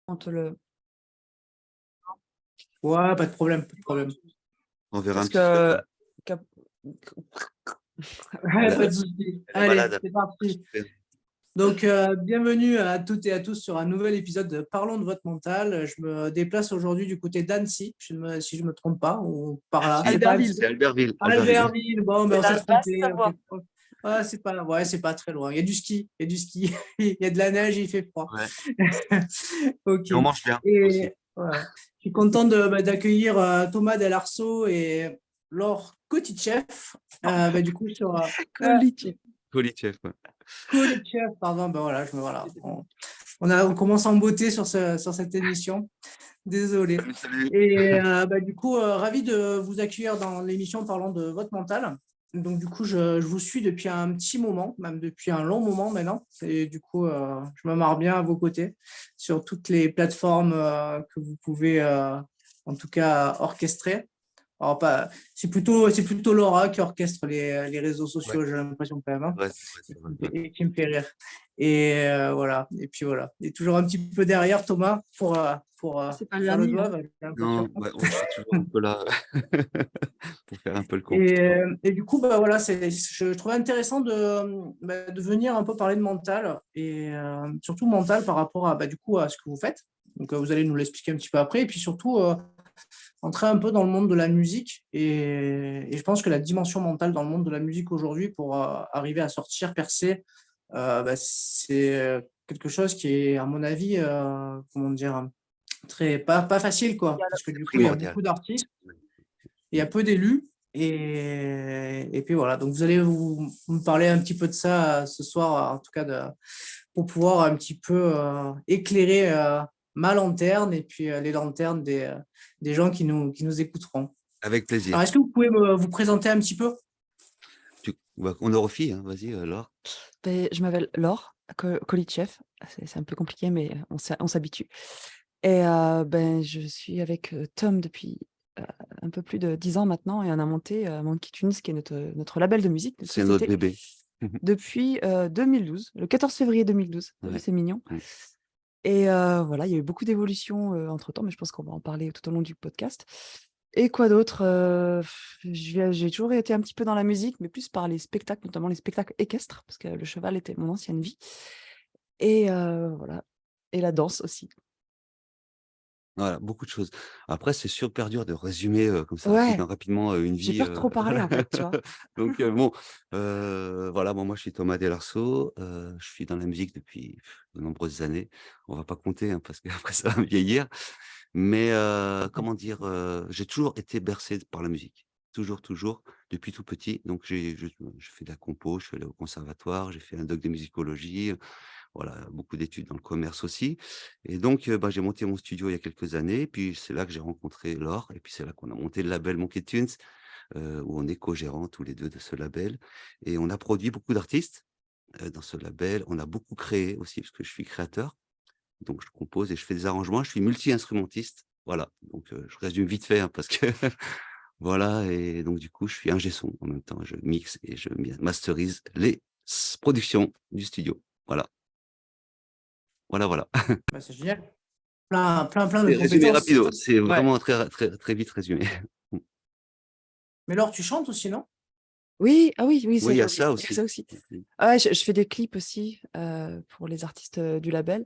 On te le... Ouais, pas de problème, pas de problème. On verra un Parce petit peu. que... cap- Ouais, pas de souci. Elle est Allez, malade. c'est parti. Super. Donc, bienvenue à toutes et à tous sur un nouvel épisode de Parlons de votre mental. Je me déplace aujourd'hui du côté d'Annecy, si je me trompe pas, ou par là. Si, C'est pas Albertville. Annecy. c'est Albertville. Albertville. Bon, ben, on s'est La trompé. Basse-Savoie. Ouais, c'est pas très loin. Il y a du ski, il y a du ski, il y a de la neige, il fait froid. Ouais. Ok. Et on mange bien aussi. Et voilà. Je suis content d'accueillir Thomas Delarso et Laure Kotichev. Du coup, sur Colici. Kolitchev, ouais. Kotichev, pardon. Ben voilà, voilà. On commence en beauté sur cette émission. Désolé. Salut. Et du coup, ravi de vous accueillir dans l'émission parlant de votre mental. Donc, du coup, je vous suis depuis un petit moment, même depuis un long moment maintenant. Et du coup, je me marre bien à vos côtés sur toutes les plateformes que vous pouvez, en tout cas, orchestrer. Alors, c'est plutôt Laura qui orchestre les réseaux sociaux, Ouais. j'ai l'impression quand même, hein, Ouais, c'est vrai. et qui me fait rire. Et voilà. Et puis voilà. Et toujours un petit peu derrière Thomas pour C'est pas faire le l'ami, doigt, hein. j'ai l'impression. Non, ouais, je suis toujours un peu là pour faire un peu le con. Et du coup, voilà, je trouvais intéressant de venir un peu parler de mental et surtout mental par rapport à, du coup, à ce que vous faites. Donc, vous allez nous l'expliquer un petit peu après. Et puis surtout, entrer un peu dans le monde de la musique. Et je pense que la dimension mentale dans le monde de la musique aujourd'hui, pour arriver à sortir, percer, c'est quelque chose qui est, à mon avis, comment dire, pas facile, quoi. Parce que C'est du coup, il y a primordial. beaucoup d'artistes, il y a peu d'élus. Et puis voilà, donc vous allez me parler un petit peu de ça ce soir, en tout cas, pour pouvoir un petit peu éclairer ma lanterne et puis les lanternes des gens qui nous écouteront. Avec plaisir. Alors, est-ce que vous pouvez vous présenter un petit peu? On en refit, hein. Vas-y, Laure. Je m'appelle Laure Kolichev. C'est un peu compliqué, mais on s'habitue. Et je suis avec Tom depuis un peu plus de 10 ans maintenant, et on a monté Monkey Tunes, qui est notre label de musique, notre C'est notre société, bébé. depuis 2012, le 14 février 2012. Ouais. C'est mignon. Mm. Et voilà, il y a eu beaucoup d'évolutions entre-temps, mais je pense qu'on va en parler tout au long du podcast. Et quoi d'autre? J'ai toujours été un petit peu dans la musique, mais plus par les spectacles, notamment les spectacles équestres, parce que le cheval était mon ancienne vie. Et voilà. Et la danse aussi. Voilà, beaucoup de choses. Après, c'est super dur de résumer comme ça Ouais, rapidement une j'ai vie. peur de trop parler, en fait, tu vois. Donc, voilà, moi, je suis Thomas Delarso. Je suis dans la musique depuis de nombreuses années. On va pas compter, hein, parce qu'après, ça va me vieillir. Mais comment dire, j'ai toujours été bercé par la musique. Toujours, toujours, depuis tout petit. Donc, je fais de la compo, je suis allé au conservatoire, j'ai fait un doc de musicologie. Voilà, beaucoup d'études dans le commerce aussi. Et donc, j'ai monté mon studio il y a quelques années. Puis c'est là que j'ai rencontré Laure. Et puis c'est là qu'on a monté le label Monkey Tunes, où on est co-gérants tous les deux de ce label. Et on a produit beaucoup d'artistes dans ce label. On a beaucoup créé aussi, parce que je suis créateur. Donc je compose et je fais des arrangements. Je suis multi-instrumentiste. Voilà. Donc je résume vite fait, hein, parce que voilà. Et donc du coup, je suis ingé son en même temps. Je mixe et je masterise les productions du studio. Voilà. Voilà. C'est génial. Plein de C'est résumé compétences. rapido, c'est Ouais. vraiment très, très, très vite résumé. Mais Laure, tu chantes aussi, non? Oui, ah oui, Oui, il y a ça il y a aussi. ça aussi. Ah ouais, je fais des clips aussi pour les artistes du label.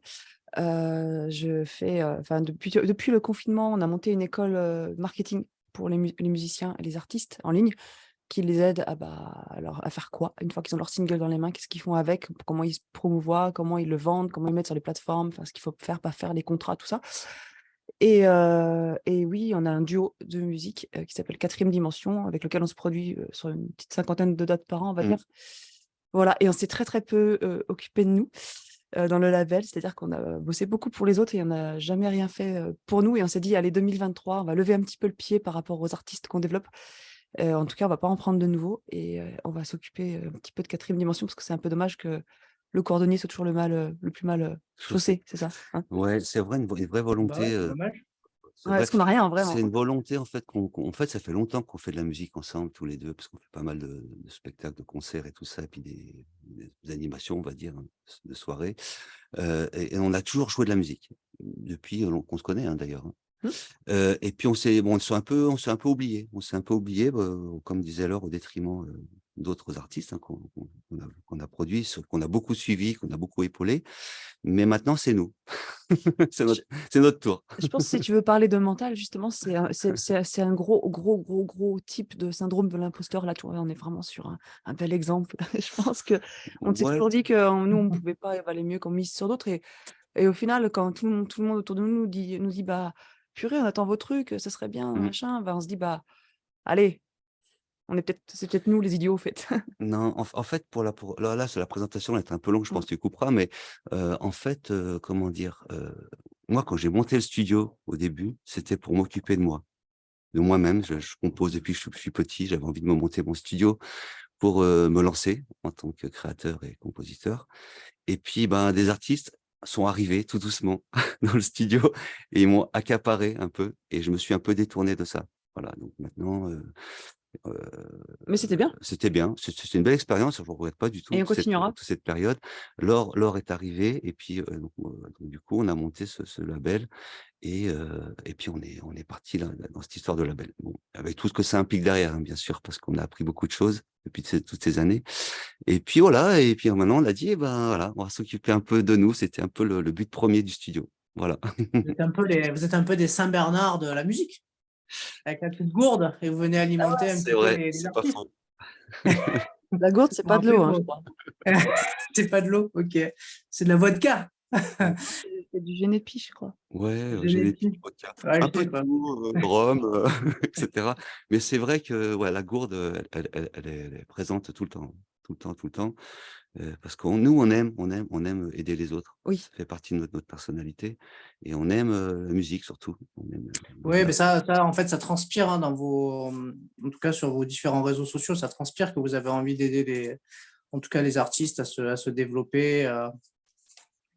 Je fais, depuis le confinement, on a monté une école marketing pour les musiciens et les artistes en ligne, qui les aide à faire quoi? Une fois qu'ils ont leur single dans les mains, qu'est-ce qu'ils font avec? Comment ils se promouvoient? Comment ils le vendent? Comment ils mettent sur les plateformes? Enfin, ce qu'il faut faire, pas faire, les contrats, tout ça. Et oui, on a un duo de musique qui s'appelle Quatrième Dimension, avec lequel on se produit sur une petite 50aine de dates par an, on va dire. Voilà, et on s'est très, très peu occupé de nous dans le label, c'est-à-dire qu'on a bossé beaucoup pour les autres et on n'a jamais rien fait pour nous. Et on s'est dit, allez, 2023, on va lever un petit peu le pied par rapport aux artistes qu'on développe. En tout cas, on va pas en prendre de nouveaux et on va s'occuper un petit peu de Quatrième Dimension, parce que c'est un peu dommage que le cordonnier soit toujours le plus mal chaussé, c'est ça, hein? Ouais, c'est vrai, une vraie volonté, C'est dommage. c'est Ouais, vrai. parce qu'on n'a rien C'est vraiment. une volonté en fait en fait, ça fait longtemps qu'on fait de la musique ensemble tous les 2 parce qu'on fait pas mal de spectacles, de concerts et tout ça et puis des animations, on va dire, hein, de soirées, et on a toujours joué de la musique depuis, qu'on se connaît, hein, d'ailleurs, hein. Hmm. Et puis on s'est un peu oublié. On s'est un peu oublié, comme disait Laure, au détriment, d'autres artistes, hein, qu'on a produits, qu'on a beaucoup suivis, qu'on a beaucoup épaulés. Mais maintenant, c'est nous. C'est Je, notre c'est notre tour. je pense que si tu veux parler de mental, justement, c'est un gros type de syndrome de l'imposteur. Là, tu vois, on est vraiment sur un bel exemple. Je pense que on s'est Ouais, toujours dit que nous, on ne pouvait pas, il valait mieux qu'on mise sur d'autres. Et au final, quand tout le monde autour de nous nous dit bah, purée, on attend vos trucs, ça serait bien, mmh. machin, bah, on se dit bah, allez, c'est peut-être nous les idiots, au fait. Non, en fait, là, c'est la présentation, elle est un peu longue, je pense que tu couperas, mais en fait, comment dire? Moi, quand j'ai monté le studio, au début, c'était pour m'occuper de moi-même. Je compose depuis que je suis petit, j'avais envie de me monter mon studio pour, me lancer en tant que créateur et compositeur et puis, ben, des artistes sont arrivés tout doucement dans le studio et ils m'ont accaparé un peu et je me suis un peu détourné de ça. Voilà, donc maintenant, Mais c'était bien c'était bien. C'est une belle expérience, je ne regrette pas du et tout on continuera. toute cette période. Laure est arrivée et puis, donc du coup, on a monté ce label et puis on est parti là, dans cette histoire de label. Bon, avec tout ce que ça implique derrière, hein, bien sûr, parce qu'on a appris beaucoup de choses depuis toutes ces années et puis voilà et puis maintenant on a dit: «Eh ben, voilà, on va s'occuper un peu de nous». C'était un peu le but premier du studio. Voilà. Vous êtes un peu des Saint-Bernard de la musique, avec la petite gourde, et vous venez alimenter un C'est petit peu vrai, les c'est pas artistes. faux. La gourde, c'est Bon, pas de après, l'eau, hein, je crois. c'est pas de l'eau, ok. C'est de la vodka. C'est du Génépi, je crois. Ouais, génétique, Génétique. vodka, Ouais, un je peu sais de pas. tout, rhum, et cetera. Mais c'est vrai que, ouais, la gourde, elle est présente tout le temps, tout le temps, tout le temps, parce nous, on aime aider les autres. Oui. Ça fait partie de notre personnalité et on aime, la musique surtout. On aime, Oui, voilà. mais ça, en fait, ça transpire hein, en tout cas sur vos différents réseaux sociaux, ça transpire que vous avez envie d'aider en tout cas les artistes à se développer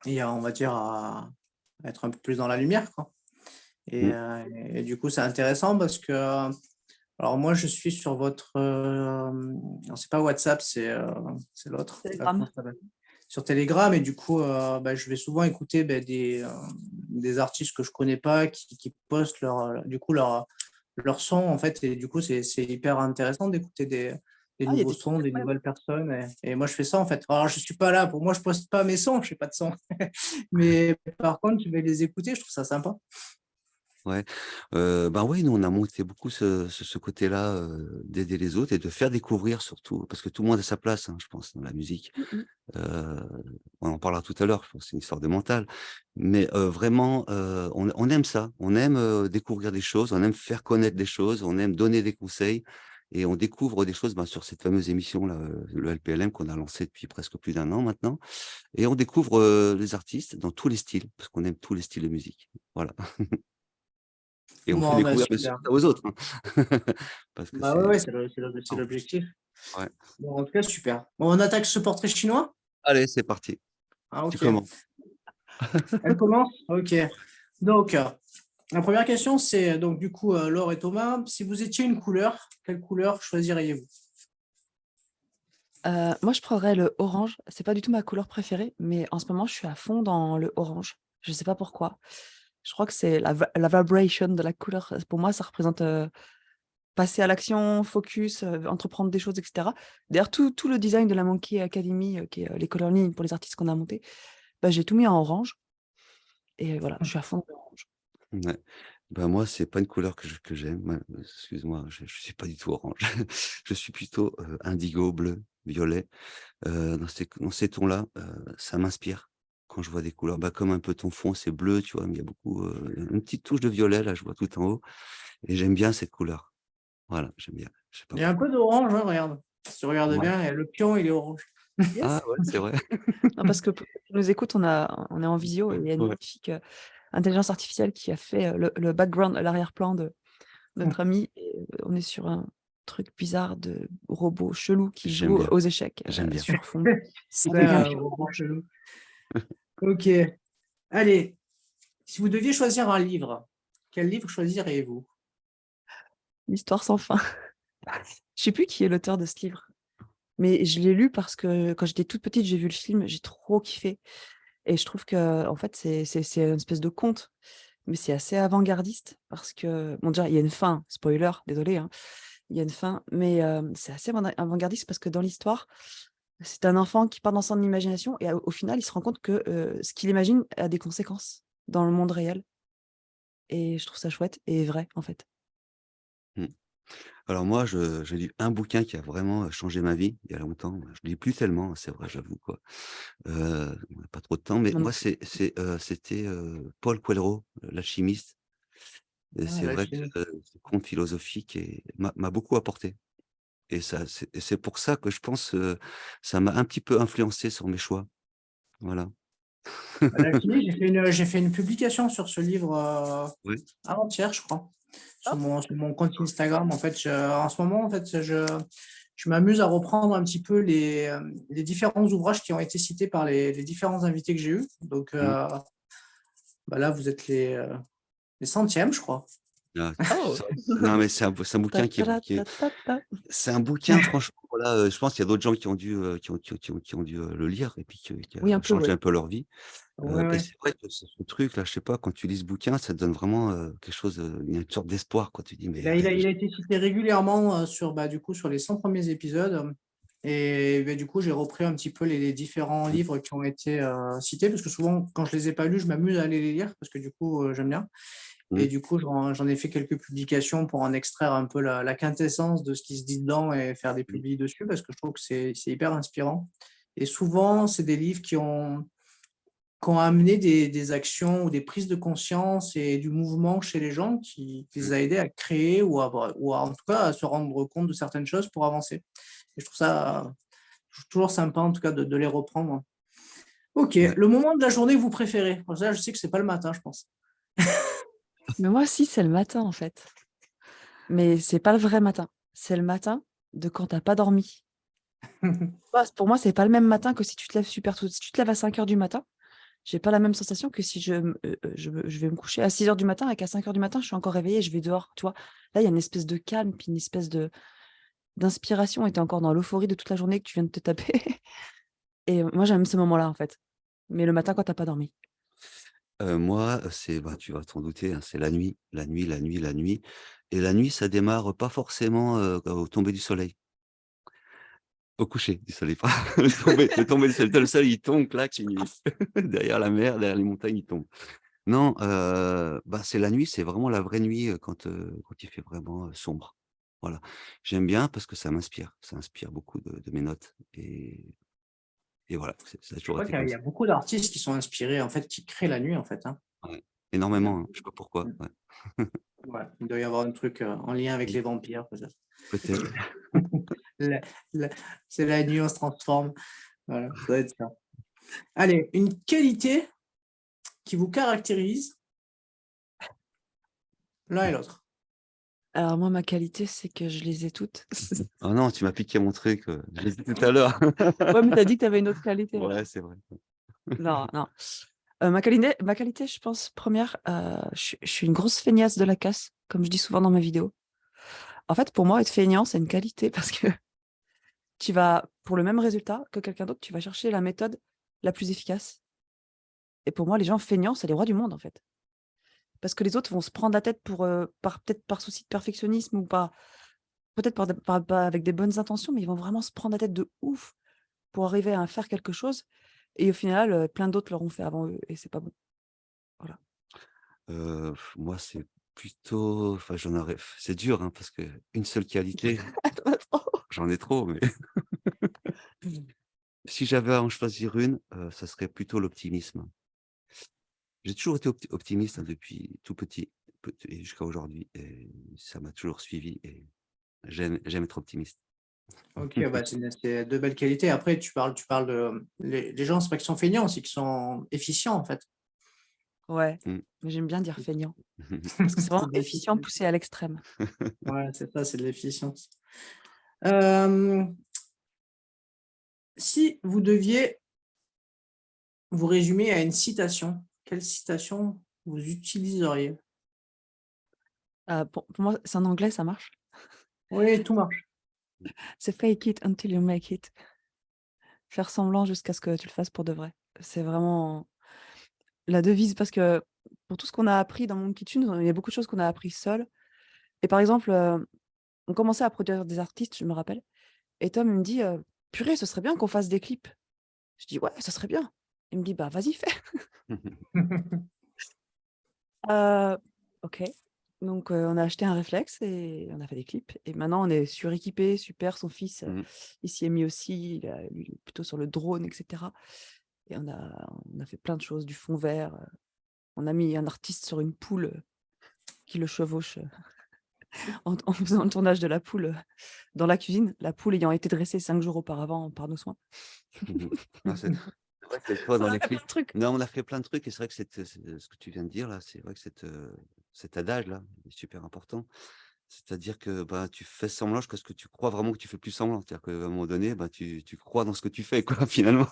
et on va dire, à être un peu plus dans la lumière, quoi. Et, Mmh, euh, et du coup, c'est intéressant parce que, alors moi, je suis sur votre, alors c'est pas WhatsApp, c'est l'autre, comment Telegram. ça s'appelle? Sur Telegram, et du coup, bah, je vais souvent écouter des artistes que je connais pas qui postent du coup, leur son, en fait, et du coup, c'est hyper intéressant d'écouter des Ah, il y a nouveaux des trucs sons, des incroyables. nouvelles personnes. Et moi, je fais ça, en fait. Alors, je suis pas là, pour moi, je poste pas mes sons, je fais pas de son. Mais par contre, je vais les écouter, je trouve ça sympa. ouais, ben, ouais, nous, on a monté beaucoup ce côté-là, d'aider les autres et de faire découvrir surtout, parce que tout le monde a sa place, hein, je pense, dans la musique. Mmh. Heu, on en parlera tout à l'heure, je pense que c'est une histoire de mental. Mais, vraiment, on aime ça. On aime, découvrir des choses, on aime faire connaître des choses, on aime donner des conseils et on découvre des choses, ben, sur cette fameuse émission-là, le LPLM qu'on a lancé depuis presque plus d'1 an maintenant et on découvre, les artistes dans tous les styles, parce qu'on aime tous les styles de musique. Voilà et on fait Bon, bah, découvrir bien sûr super. ça aux autres, hein. Parce que Bah ouais, c'est ouais, c'est non, l'objectif. ouais. Bon, en tout cas, super. Bon, on attaque ce portrait chinois? Allez, c'est parti. Ah, Tu ok. commences. Elle commence? Ok. Donc, la première question, c'est donc du coup, Laure et Thomas, si vous étiez une couleur, quelle couleur choisiriez-vous? Moi, je prendrais le orange. C'est pas du tout ma couleur préférée, mais en ce moment, je suis à fond dans le orange. Je sais pas pourquoi. Je crois que c'est la vibration de la couleur. Pour moi, ça représente, passer à l'action, focus, entreprendre des choses et cetera. D'ailleurs, tout le design de la Monkey Academy, qui est, les color lignes pour les artistes qu'on a montés, bah, j'ai tout mis en orange et voilà, je suis à fond dans l'orange. Ouais. Ben, moi, c'est pas une couleur que j'aime. Moi, excuse-moi, je suis pas du tout orange. Je suis plutôt, indigo, bleu, violet, dans ces tons-là, ça m'inspire quand je vois des couleurs. Bah, comme un peu ton fond, c'est bleu, tu vois? Mais il y a beaucoup, une petite touche de violet, là, je vois tout en haut et j'aime bien cette couleur. Voilà, j'aime bien, je sais pas Il y a un pourquoi. peu d'orange, hein, regarde. Si tu regardes Ouais. bien, le pion, il est orange. Ah Yes. ouais, c'est vrai. Non, parce que pour ceux qui nous écoutent, on est en visio et il y a une Ouais. magnifique, intelligence artificielle qui a fait, le background, l'arrière-plan de notre ami et on est sur un truc bizarre de robot chelou qui J'aime joue bien, aux échecs, j'aime bien. sur fond avec un Ça, pion robot orange. chelou. Ok. Allez, si vous deviez choisir un livre quel livre choisiriez-vous? L'histoire sans fin. Je sais plus qui est l'auteur de ce livre, mais je l'ai lu parce que quand j'étais toute petite, j'ai vu le film, j'ai trop kiffé et je trouve que en fait, c'est une espèce de conte, mais c'est assez avant-gardiste parce que bon, déjà, il y a une fin, spoiler, désolé, hein, il y a une fin, mais c'est assez avant-gardiste parce que dans l'histoire, c'est un enfant qui part dans son imagination et au final, il se rend compte que, ce qu'il imagine a des conséquences dans le monde réel et je trouve ça chouette et vrai, en fait. Mmh. Alors moi, j'ai lu un bouquin qui a vraiment, changé ma vie, il y a longtemps. Je lis plus tellement, c'est vrai, j'avoue, quoi. On a pas trop de temps, mais Moi non moi, plus. c'était, Paul Coelho, l'alchimiste, et Ah, c'est vrai l'alchimie. que ce conte philosophique m'a beaucoup apporté, et c'est pour ça que je pense, ça m'a un petit peu influencé sur mes choix. Voilà. L'alchimie, j'ai fait une publication sur ce livre Oui. avant-hier, je crois, Ah! sur mon compte Instagram. En fait, en ce moment, en fait, je m'amuse à reprendre un petit peu les différents ouvrages qui ont été cités par les différents invités que j'ai eus. Donc Mmh. bah là, vous êtes les centièmes, je crois. Ah, Oh! non, mais c'est un Ta bouquin ta ra qui ta est ta ta. c'est un bouquin, franchement, voilà, je pense qu'il y a d'autres gens qui ont dû, qui ont dû, le lire, et puis qui Oui, a un peu, changé ouais. un peu leur vie, Ouais, et ouais. c'est vrai que ce truc-là, je sais pas, quand tu lis ce bouquin, ça te donne vraiment, quelque chose, une sorte d'espoir, quoi. Tu dis: «Mais ouais, Il a été cité régulièrement sur, bah, du coup, sur les 100 premiers épisodes. Et bah, du coup, j'ai repris un petit peu les différents mmh, livres qui ont été cités, parce que souvent, quand je les ai pas lus, je m'amuse à aller les lire, parce que du coup, j'aime bien. mmh, Et du coup, j'en ai fait quelques publications pour en extraire un peu la quintessence de ce qui se dit dedans et faire des mmh, publis dessus, parce que je trouve que c'est hyper inspirant. Et souvent, c'est des livres qui ont amené des actions ou des prises de conscience et du mouvement chez les gens qui mmh, les a aidés à créer en tout cas à se rendre compte de certaines choses pour avancer. Et je trouve toujours sympa en tout cas de les reprendre. Ok, ouais. le moment de la journée que vous préférez. Bon, ça, je sais que c'est pas le matin, je pense. Mais moi aussi, c'est le matin, en fait. Mais c'est pas le vrai matin. C'est le matin de quand tu as pas dormi. Pour moi, c'est pas le même matin que si tu te lèves super tôt. Si tu te lèves à 5 heures du matin, j'ai pas la même sensation que si je vais me coucher à 6 heures du matin et qu'à 5 heures du matin, je suis encore réveillée et je vais dehors, tu vois? Là, il y a une espèce de calme, puis une espèce d'inspiration et tu es encore dans l'euphorie de toute la journée que tu viens de te taper et moi, j'aime ce moment-là, en fait. Mais le matin quand tu as pas dormi. Moi, c'est, bah, tu vas t'en douter, hein, c'est la nuit, la nuit, la nuit, la nuit, et la nuit, ça démarre pas forcément, au tomber du soleil. Au coucher du soleil, pas le tomber du soleil. Le soleil, il tombe, clac, derrière la mer, derrière les montagnes, il tombe. Non, bah, c'est la nuit, c'est vraiment la vraie nuit, quand il fait vraiment, sombre. Voilà. J'aime bien parce que ça inspire beaucoup de mes notes, et voilà, ça a Je toujours crois été qu'il comme y ça. a beaucoup d'artistes qui sont inspirés, en fait, qui créent la nuit, en fait, hein. Ouais. Il y a Énormément, hein, je sais beaucoup. pas pourquoi, ouais. Ouais, il doit y avoir un truc en lien avec Mmh, les vampires, peut-être. peut-être. La- la- c'est la nuit, on se transforme. Voilà, ça doit être ça. Allez, une qualité qui vous caractérise l'un et l'autre. Alors moi, ma qualité, c'est que je les ai toutes. Oh non, tu m'as piqué mon truc, je l'ai dit tout à l'heure. Ouais, mais tu as dit que tu avais une autre qualité, Ouais, alors. c'est vrai. Non, non. Ma qualité, je pense, première, je suis une grosse feignasse de la casse, comme je dis souvent dans mes vidéos. En fait, pour moi, être feignant, c'est une qualité parce que tu vas, pour le même résultat que quelqu'un d'autre, tu vas chercher la méthode la plus efficace. Et pour moi, les gens feignants, c'est les rois du monde, en fait. Parce que les autres vont se prendre la tête pour, peut-être par souci de perfectionnisme ou pas, peut-être avec des bonnes intentions, mais ils vont vraiment se prendre la tête de ouf pour arriver à faire quelque chose. Et au final, plein d'autres l'auront fait avant eux et c'est pas bon. Voilà. Moi, c'est plutôt, enfin, c'est dur, hein, parce qu'une seule qualité, Tu as trop. j'en ai trop, mais si j'avais à en choisir une, ça serait plutôt l'optimisme. J'ai toujours été optimiste, hein, depuis tout petit, et jusqu'à aujourd'hui, et ça m'a toujours suivi, et j'aime être optimiste. Ok, bah c'est de belles qualités. Après, tu parles de les gens, c'est pas qu'ils sont feignants, c'est qu'ils sont efficients en fait. Ouais, Mmh. mais j'aime bien dire feignant parce que c'est vraiment C'est de efficient l'efficience. poussé à l'extrême. Ouais, c'est ça, c'est de l'efficience. Euh, Si vous deviez vous résumer à une citation, quelle citation vous utiliseriez? Pour moi, c'est en anglais, ça marche. Oui, tout marche. C'est fake it until you make it. Faire semblant jusqu'à ce que tu le fasses pour de vrai. C'est vraiment la devise parce que pour tout ce qu'on a appris dans Mon Kitchen, il y a beaucoup de choses qu'on a appris seul. Et par exemple, on commençait à produire des artistes, je me rappelle, et Tom il me dit, «Purée, ce serait bien qu'on fasse des clips». Je dis: «Ouais, ça serait bien». Il me dit: «Bah, vas-y, fais». Heu, OK. Donc on a acheté un réflexe et on a fait des clips et maintenant on est suréquipés, super. Son fils, il s'y est mis aussi, lui, il est plutôt sur le drone et cetera et on a fait plein de choses, du fond vert, on a mis un artiste sur une poule, qui le chevauche, en faisant le tournage de la poule, dans la cuisine, la poule ayant été dressée 5 jours auparavant par nos soins. Ah, c'est vrai que toi, dans On les a fait plein clips, de trucs. non, on a fait plein de trucs et c'est vrai que ce que tu viens de dire là, c'est vrai que cet adage-là est super important. C'est-à-dire que, bah, tu fais semblant jusqu'à ce que tu crois vraiment que tu fais plus semblant. C'est-à-dire qu'à un moment donné, bah, tu crois dans ce que tu fais quoi, finalement.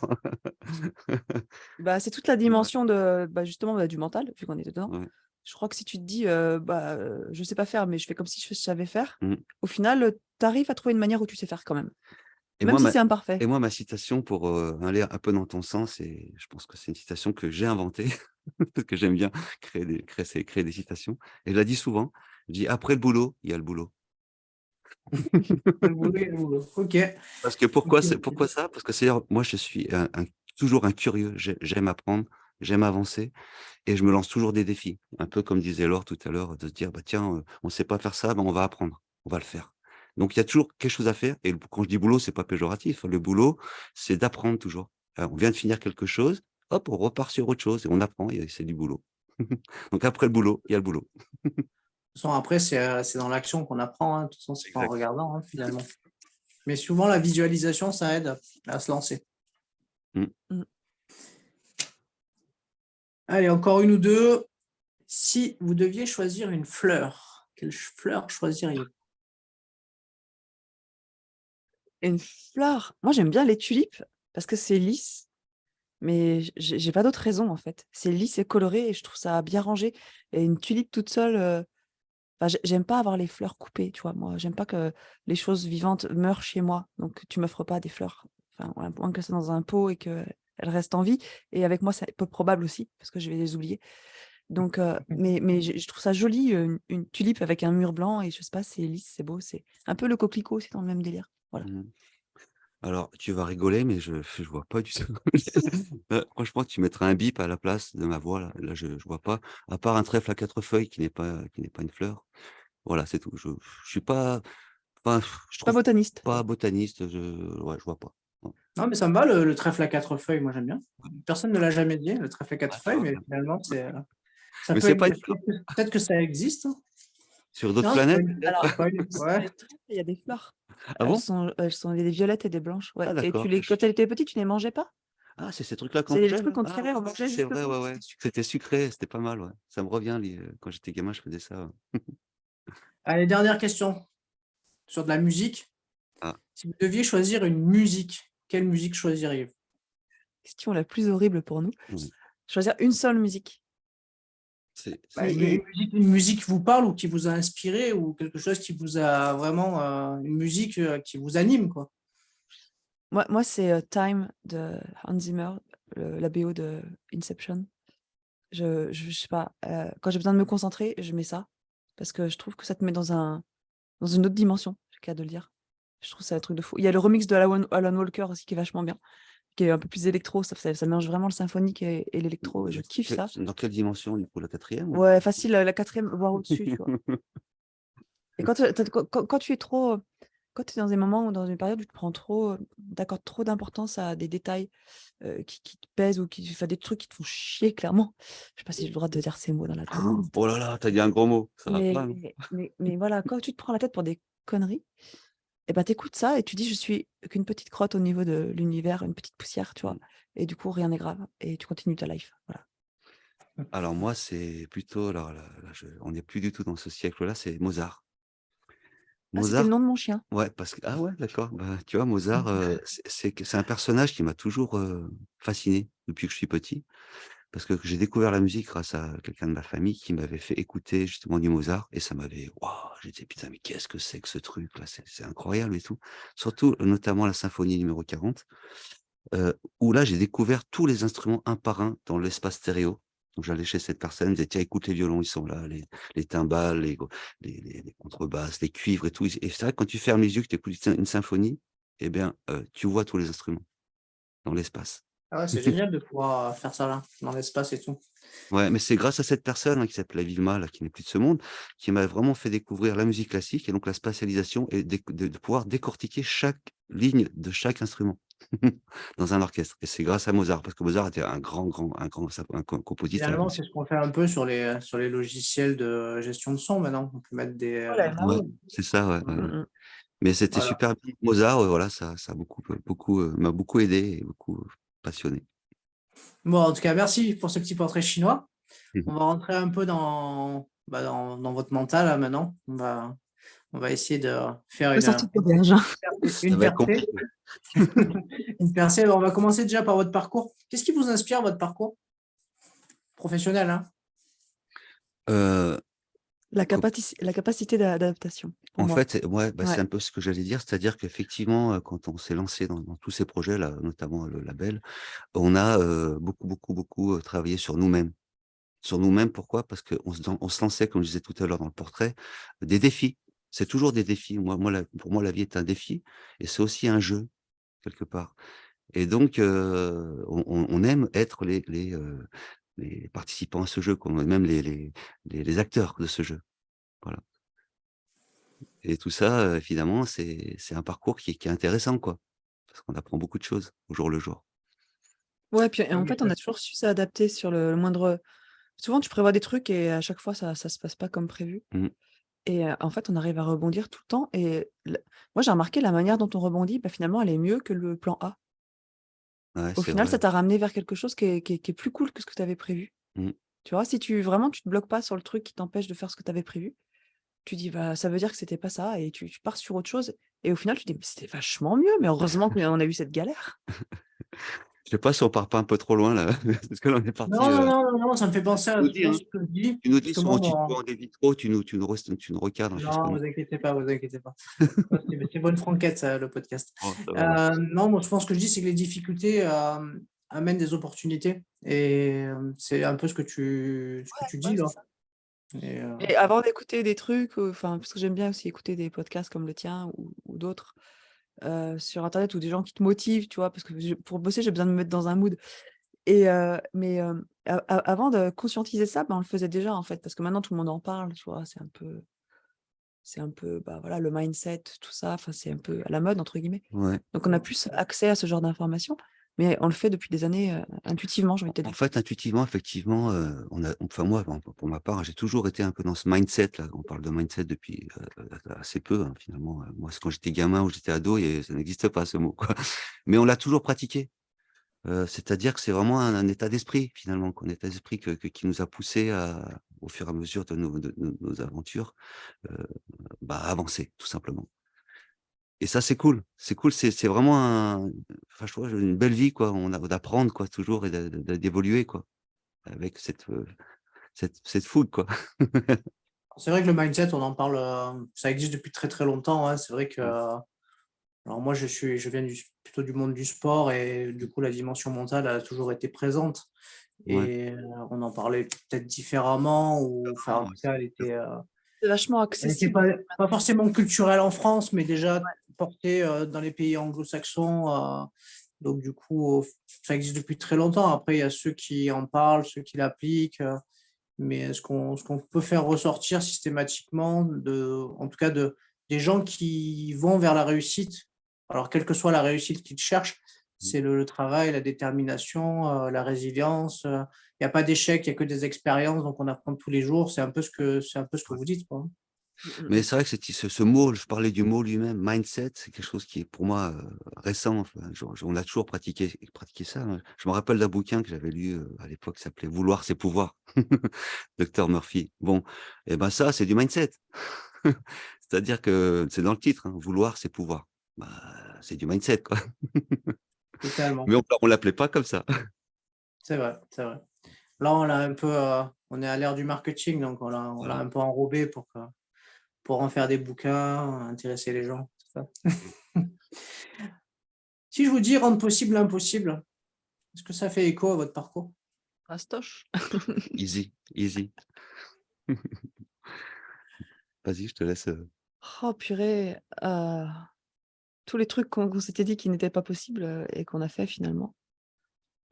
Bah, c'est toute la Ouais, dimension de, bah, justement, du mental, vu qu'on est dedans. ouais. Je crois que si tu te dis, bah, je sais pas faire, mais je fais comme si je savais faire, Mmh. au final, tu arrives à trouver une manière où tu sais faire quand même, Et même moi si ma c'est imparfait. et moi ma citation pour, aller un peu dans ton sens et je pense que c'est une citation que j'ai inventée, parce que j'aime bien créer des citations et je la dis souvent. Je dis: «Après le boulot, il y a le boulot». Le boulot et le boulot. OK. Parce que OK, OK. pourquoi ça? Parce que c'est moi je suis toujours un curieux, j'aime apprendre, j'aime avancer et je me lance toujours des défis. Un peu comme disait Laure tout à l'heure, de se dire: «Bah tiens, on ne sait pas faire ça, bah on va apprendre, on va le faire». Donc il y a toujours quelque chose à faire et quand je dis boulot, c'est pas péjoratif. Le boulot, c'est d'apprendre toujours. On vient de finir quelque chose, hop, on repart sur autre chose et on apprend et c'est du boulot. Donc après le boulot, il y a le boulot. De toute façon, après, c'est dans l'action qu'on apprend, hein. De toute façon, c'est pas en Exact. regardant, hein, finalement. Mais souvent, la visualisation, ça aide à se lancer. Mmh. Mmh. Allez, encore une ou deux. Si vous deviez choisir une fleur, quelle fleur choisiriez-vous? Et une fleur, moi j'aime bien les tulipes parce que c'est lisse, mais j'ai pas d'autre raison, en fait. C'est lisse et coloré et je trouve ça bien rangé et une tulipe toute seule, enfin j'aime pas avoir les fleurs coupées, tu vois? Moi, j'aime pas que les choses vivantes meurent chez moi, donc tu m'offres pas des fleurs. Enfin, à moins que c'est dans un pot et qu'elles restent en vie et avec moi, c'est peu probable aussi parce que je vais les oublier. Donc mais je trouve ça joli, une tulipe avec un mur blanc et je sais pas, c'est lisse, c'est beau, c'est un peu le coquelicot, c'est dans le même délire. Voilà. Mmh. Alors, tu vas rigoler, mais je vois pas du tout. Franchement, tu mettrais un bip à la place de ma voix là. Là, je vois pas, à part un trèfle à 4 feuilles qui n'est pas une fleur. Voilà, c'est tout. Je suis pas enfin, je Pas trouve botaniste. pas botaniste, ouais, je vois pas. Non. Non, mais ça me va le trèfle à 4 feuilles, moi j'aime bien. Personne ne l'a jamais dit, le trèfle à 4 Ah, tu feuilles, vois? mais finalement, ça Mais peut c'est être pas une fleur. peut-être que ça existe, hein. Sur d'autres Non, c'est pas planètes une peut-être? Alors, feuille, sur ouais. les trèfles, il y a des fleurs. Ah bon? Elles sont des violettes et des blanches, ouais Ah et tu d'accord. les quand elle était petite, tu les mangeais pas? Ah, c'est ces trucs-là qu'on C'est les mangeait là? trucs qu'on Ah tirait, on ouais, mangeait c'est vrai, justement, ouais, ouais. c'était sucré. C'était sucré, c'était pas mal, ouais. Ça me revient quand j'étais gamin, je faisais ça, ouais. Allez, dernière question sur de la musique. Ah, Si vous deviez choisir une musique, quelle musique choisiriez-vous? Question la plus horrible pour nous. oui. Choisir une seule musique. Bah, Mais une et musique qui vous parle ou qui vous a inspiré ou quelque chose qui vous a vraiment, une musique, qui vous anime, quoi? moi c'est, Time de Hans Zimmer, la BO de Inception. Je sais pas, quand j'ai besoin de me concentrer, je mets ça parce que je trouve que ça te met dans une autre dimension, j'ai qu'à de le dire. Je trouve ça un truc de fou. Il y a le remix de Alan Walker aussi qui est vachement bien, qui est un peu plus électro, ça mélange vraiment le symphonique et l'électro et je kiffe ça. Dans quelle dimension du coup, la 4e ou? Ouais, facile, la 4e, voire au-dessus, tu vois? Et quand tu es trop, quand tu es dans des moments ou dans une période où tu prends trop, tu trop d'importance à des détails, qui te pèsent ou qui enfin des trucs qui te font chier clairement. Je sais pas si j'ai le droit de dire ces mots dans la tête. Oh là là, tu as dit un gros mot, ça va pas, non? Mais voilà, quand tu te prends la tête pour des conneries et bah, tu écoutes ça et tu dis: «Je suis qu'une petite crotte au niveau de l'univers, une petite poussière», tu vois? Mmh. Et du coup, rien n'est grave et tu continues ta life, voilà. Alors moi, c'est plutôt alors là, on n'est plus du tout dans ce siècle-là, c'est Mozart. Ah, c'était le Mozart, nom de mon chien. ouais, parce que ah ouais, d'accord, bah, tu vois, Mozart, c'est un personnage qui m'a toujours, fasciné depuis que je suis petit. parce que j'ai découvert la musique grâce à quelqu'un de ma famille qui m'avait fait écouter justement du Mozart et ça m'avait waouh, j'ai dit: «Putain, mais qu'est-ce que c'est que ce truc là? C'est incroyable et tout». Surtout, notamment la symphonie numéro 40, où là, j'ai découvert tous les instruments un par un dans l'espace stéréo. Donc j'allais chez cette personne, elle me disait: «Tiens, écoute les violons, ils sont là, les timbales, les contrebasses, les cuivres et tout». Et c'est vrai que quand tu fermes les yeux, que tu écoutes une symphonie, eh bien, tu vois tous les instruments dans l'espace. Ah ouais, c'est génial de pouvoir faire ça là, dans l'espace et tout. Ouais, mais c'est grâce à cette personne, hein, qui s'appelait Vilma, là, qui n'est plus de ce monde, qui m'a vraiment fait découvrir la musique classique et donc la spatialisation et de pouvoir décortiquer chaque ligne de chaque instrument dans un orchestre. Et c'est grâce à Mozart, parce que Mozart était un grand compositeur de Finalement, musique. c'est ce qu'on fait un peu sur les logiciels de gestion de son maintenant. On peut mettre des, Voilà, bah Ouais, oui. c'est ça, ouais, ouais, ouais. Mmh. Mais c'était voilà. super bien. Mozart, voilà, ça a m'a beaucoup aidé et beaucoup passionné. Bon, en tout cas, merci pour ce petit portrait chinois. Mmh. On va rentrer un peu dans votre mental là maintenant. On va essayer de faire Le sortie de l'auberge, hein. Ça une va être percée. compliqué. Une percée. On va commencer déjà par votre parcours. Qu'est-ce qui vous inspire votre parcours professionnel, hein? Heu La capacité d'adaptation, pour En moi. fait, ouais, bah, Ouais. c'est un peu ce que j'allais dire, c'est-à-dire qu'effectivement, quand on s'est lancé dans tous ces projets-là, notamment le label, on a, beaucoup, travaillé sur nous-mêmes. Sur nous-mêmes, pourquoi? Parce qu'on se lançait, comme je disais tout à l'heure dans le portrait, des défis. C'est toujours des défis. Pour moi, la vie est un défi et c'est aussi un jeu, quelque part. Et donc, on aime être les participants à ce jeu, quoi, même les acteurs de ce jeu. Voilà. Et tout ça, finalement, c'est un parcours qui est intéressant, quoi. Parce qu'on apprend beaucoup de choses au jour le jour. Ouais, puis et Ah en oui, fait, ça on a toujours su s'adapter sur le moindre souvent tu prévois des trucs et à chaque fois ça se passe pas comme prévu Mmh. et en fait, on arrive à rebondir tout le temps et moi j'ai remarqué la manière dont on rebondit, bah, finalement, elle est mieux que le plan A. Ouais, Au c'est final, vrai. ça t'a ramené vers quelque chose qui est plus cool que ce que tu avais prévu. Mmh. Tu vois? Si tu te bloques pas sur le truc qui t'empêche de faire ce que tu avais prévu, tu dis: «Bah, ça veut dire que c'était pas ça» et tu pars sur autre chose et au final, tu dis: «Mais c'était vachement mieux, mais heureusement qu'on a eu cette galère». Je sais pas si on part pas un peu trop loin là, parce que là on est parti, Non, non, non, non, non, ça me fait penser tu à nous dis, souvent hein, ce que je dis, tu nous parce dis que sur moi, tu en des vitraux, tu nous recadres non, justement. vous inquiétez pas, vous inquiétez pas. C'est bonne franquette, ça, le podcast. Oh, ça va alors. Non, moi, je pense que je dis, c'est que les difficultés amènent des opportunités. Et c'est un peu ce que tu Ouais, dis c'est là. ça. Et, Et avant d'écouter des trucs, enfin, parce que j'aime bien aussi écouter des podcasts comme le tien ou d'autres, sur internet ou des gens qui te motivent, tu vois? Parce que pour bosser, j'ai besoin de me mettre dans un mood et mais avant de conscientiser ça, bah, on le faisait déjà, en fait, parce que maintenant tout le monde en parle, tu vois? C'est un peu, bah, voilà, le mindset, tout ça, enfin, c'est un peu «à la mode» entre guillemets. Ouais. Donc on a plus accès à ce genre d'informations, mais on le fait depuis des années, intuitivement, j'ai envie de te En dire. fait, intuitivement, effectivement, enfin moi, bon, pour ma part, j'ai toujours été un peu dans ce mindset là. On parle de mindset depuis, assez peu, hein, finalement, moi, c'est quand j'étais gamin ou j'étais ado, ça n'existe pas ce mot, quoi. Mais on l'a toujours pratiqué. C'est-à-dire que c'est vraiment un état d'esprit finalement, un état d'esprit qui nous a poussés au fur et à mesure de nos aventures, heu, bah, à avancer tout simplement. Et ça c'est cool, c'est cool, c'est vraiment enfin je trouve une belle vie quoi, on a d'apprendre quoi toujours et d'évoluer quoi, avec cette fougue quoi. c'est vrai que le mindset, on en parle, ça existe depuis très très longtemps, hein. C'est vrai que, Ouais, alors moi, je viens plutôt du monde du sport et du coup, la dimension mentale a toujours été présente. ouais, Et on en parlait peut-être différemment ou enfin, en vraiment, tout ouais, cas, C'est vachement elle était accessible. pas forcément culturelle en France, mais déjà portée, dans les pays anglo-saxons, donc du coup, ça existe depuis très longtemps. Après, il y a ceux qui en parlent, ceux qui l'appliquent, mais ce qu'on peut faire ressortir systématiquement en tout cas des gens qui vont vers la réussite, alors quelle que soit la réussite qu'ils cherchent, mmh, c'est le travail, la détermination, la résilience, il y a pas d'échec, il y a que des expériences, donc on apprend tous les jours. C'est un peu ce que ouais. vous dites, quoi, hein. Mmh mh Mais mh. c'est vrai que ce mot, je parlais du mot lui-même, mindset, c'est quelque chose qui est pour moi, récent, enfin, on a toujours pratiqué ça, hein. Je me rappelle d'un bouquin que j'avais lu, à l'époque qui s'appelait «Vouloir c'est pouvoir», Docteur Murphy. Bon et ben, ça, c'est du mindset. C'est-à-dire que c'est dans le titre, hein, «Vouloir c'est pouvoir». Bah, c'est du mindset, quoi. Totalement. Mais on l'appelait pas comme ça. C'est vrai, c'est vrai. là, on l'a un peu, on est à l'ère du marketing, donc on l'a un peu enrobé pour en faire des bouquins, intéresser les gens, tout ça. Si je vous dis rendre possible l'impossible, est-ce que ça fait écho à votre parcours? Fastoche. Easy, easy. Vas-y, je te laisse. Oh purée, tous les trucs qu'on s'était dit qui n'étaient pas possibles, et qu'on a fait finalement.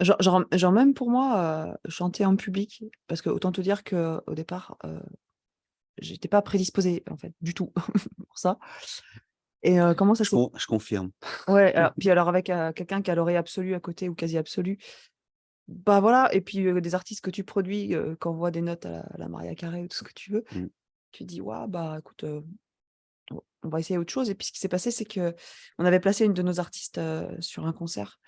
Genre même pour moi, chanter en public, parce que autant te dire qu'au départ, j'étais pas prédisposée en fait, du tout pour ça. Et comment ça s'est Je confirme. ouais, alors avec, quelqu'un qui a l'oreille absolue à côté ou quasi absolue, bah voilà. Et puis, des artistes que tu produis, qui envoient des notes à la Mariah Carey ou tout ce que tu veux, Mmh. tu te dis: «Waouh, bah écoute, on va essayer autre chose». Et puis ce qui s'est passé, c'est qu'on avait placé une de nos artistes, sur un concert.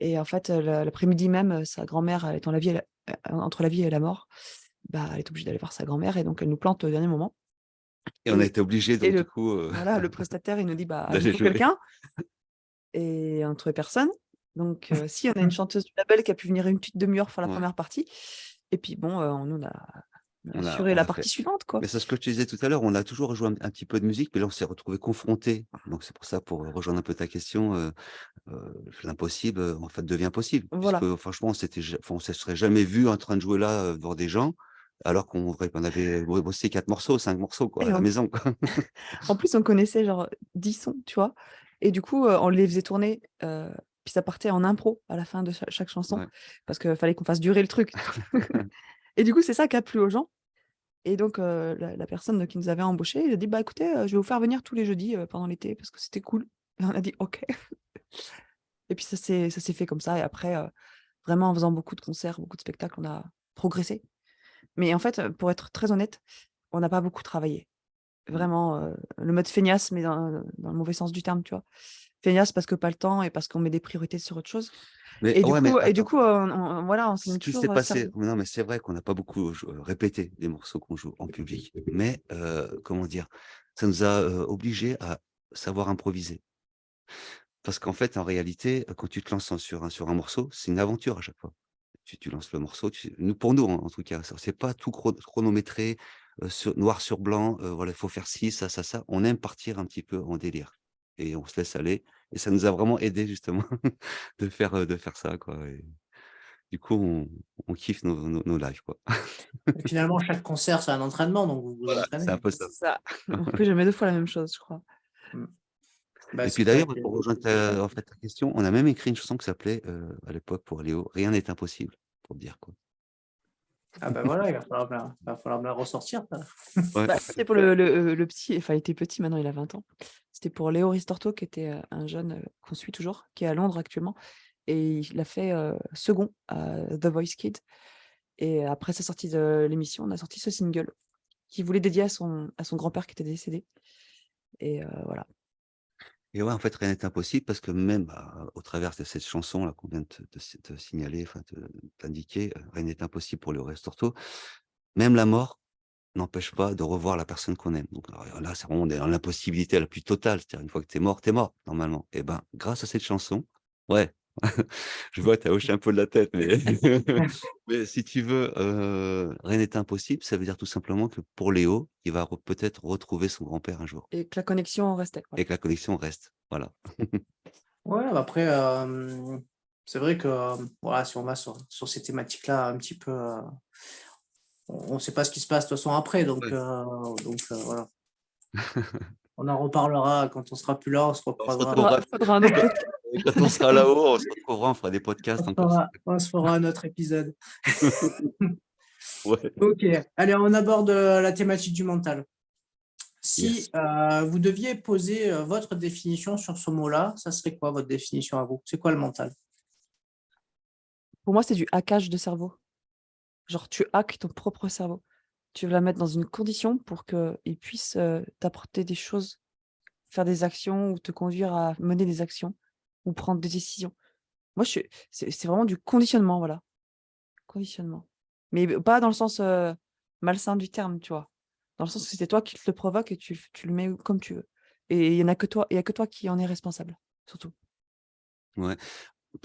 Et en fait, l'après-midi même, sa grand-mère, elle est entre la vie et la mort, bah, elle est obligée d'aller voir sa grand-mère et donc elle nous plante au dernier moment. Et on a Et été obligés et donc du le coup, voilà, le prestataire, il nous dit: «Bah, il nous d'aller faut jouer. quelqu'un». Et on trouvait personne. Donc si, on a une chanteuse du label qui a pu venir une petite demi-heure faire la Ouais, première partie. Et puis bon, on a on a assuré on la a partie fait. suivante, quoi. Mais c'est ce que je te disais tout à l'heure, on a toujours joué un petit peu de musique, mais là on s'est retrouvés confrontés. Donc c'est pour ça, pour rejoindre un peu ta question, l'impossible, en fait devient possible. Voilà. Puisque franchement on se serait jamais vu en train de jouer là, devant des gens, alors qu'on avait bossé 4 morceaux, 5 morceaux quoi, à Et la maison quoi. en plus, on connaissait genre 10 sons, tu vois? Et du coup, on les faisait tourner, puis ça partait en impro à la fin de chaque chanson, Ouais. parce qu'il fallait qu'on fasse durer le truc. Et du coup, c'est ça qui a plu aux gens. Et donc la personne qui nous avait embauchés, il a dit: «Bah, écoutez, je vais vous faire venir tous les jeudis, pendant l'été parce que c'était cool». Et on a dit: «OK». Et puis ça s'est fait comme ça. Et après, vraiment en faisant beaucoup de concerts, beaucoup de spectacles, on a progressé. Mais en fait, pour être très honnête, on n'a pas beaucoup travaillé. Mmh. Vraiment, le mode feignasse, mais dans le mauvais sens du terme, tu vois? Feignasse parce que pas le temps et parce qu'on met des priorités sur autre chose. Mais Et du ouais, mais coup attends, voilà, on ce s'est qui s'est toujours, passé servi. non, mais c'est vrai qu'on n'a pas beaucoup répété des morceaux qu'on joue en public, mais comment dire? Ça nous a, obligés à savoir improviser. Parce qu'en fait, en réalité, quand tu te lances sur un morceau, c'est une aventure à chaque fois. Tu lances le morceau, pour nous en tout cas, ça c'est pas tout chronométré, noir sur blanc, voilà, il faut faire ci, ça, ça, ça. On aime partir un petit peu en délire et on se laisse aller et ça nous a vraiment aidé justement de faire ça quoi et du coup, on kiffe nos lives quoi. Et finalement, chaque concert, c'est un entraînement, donc vous vous Voilà, c'est un entraînez. peu ça. C'est ça. On fait jamais 2 fois la même chose, je crois. Mmh. Bah, Et c'est puis ça d'ailleurs, qui est pour rejoindre en fait, ta question, on a même écrit une chanson qui s'appelait, à l'époque pour Léo: «Rien n'est impossible», pour te dire quoi. ah bah, voilà, il va falloir me la ressortir ça. Ouais, Bah, c'était pour le petit, enfin il était petit, maintenant il a 20 ans. C'était pour Léo Ristorto qui était, un jeune, qu'on suit toujours, qui est à Londres actuellement. Et il a fait, 2nd à The Voice Kids. Et après sa sortie de l'émission, on a sorti ce single qu'il voulait dédier à son grand-père qui était décédé. Et voilà. et ouais, en fait, rien n'est impossible parce que même, bah, au travers de cette chanson-là qu'on vient de te signaler, enfin t'indiquer, rien n'est impossible pour Léo Restorto. Même la mort n'empêche pas de revoir la personne qu'on aime. Donc alors là, c'est vraiment on est dans l'impossibilité la plus totale. C'est-à-dire une fois que tu es mort, normalement. Et ben, grâce à cette chanson ouais, je vois, tu as hoché un peu de la tête, mais mais si tu veux, rien n'est impossible, ça veut dire tout simplement que pour Léo, il va peut-être retrouver son grand-père un jour Et que la connexion restait, voilà. et que la connexion reste. Voilà. Ouais, bah, après, c'est vrai que, voilà, si on va sur ces thématiques-là un petit peu, on ne sait pas ce qui se passe de toute façon après, donc Ouais. voilà. On en reparlera quand on sera plus là, on se On se recroisera. retrouvera Faudra un autre podcast. quand on sera là-haut, on se retrouvera, on fera des podcasts encore. On se fera un autre épisode. Ouais. OK, allez, on aborde, la thématique du mental. Si, Yes. vous deviez poser, votre définition sur ce mot-là, ça serait quoi votre définition à vous? C'est quoi le mental? Pour moi, c'est du hackage de cerveau. Genre tu hackes ton propre cerveau. Tu vas la mettre dans une condition pour qu'il puisse, t'apporter des choses, faire des actions ou te conduire à mener des actions ou prendre des décisions. Moi, c'est vraiment du conditionnement, voilà, conditionnement. Mais pas dans le sens, malsain du terme, tu vois? Dans le sens où c'est toi qui te le provoque et tu le mets comme tu veux. Et il y a que toi qui en est responsable, surtout. Ouais.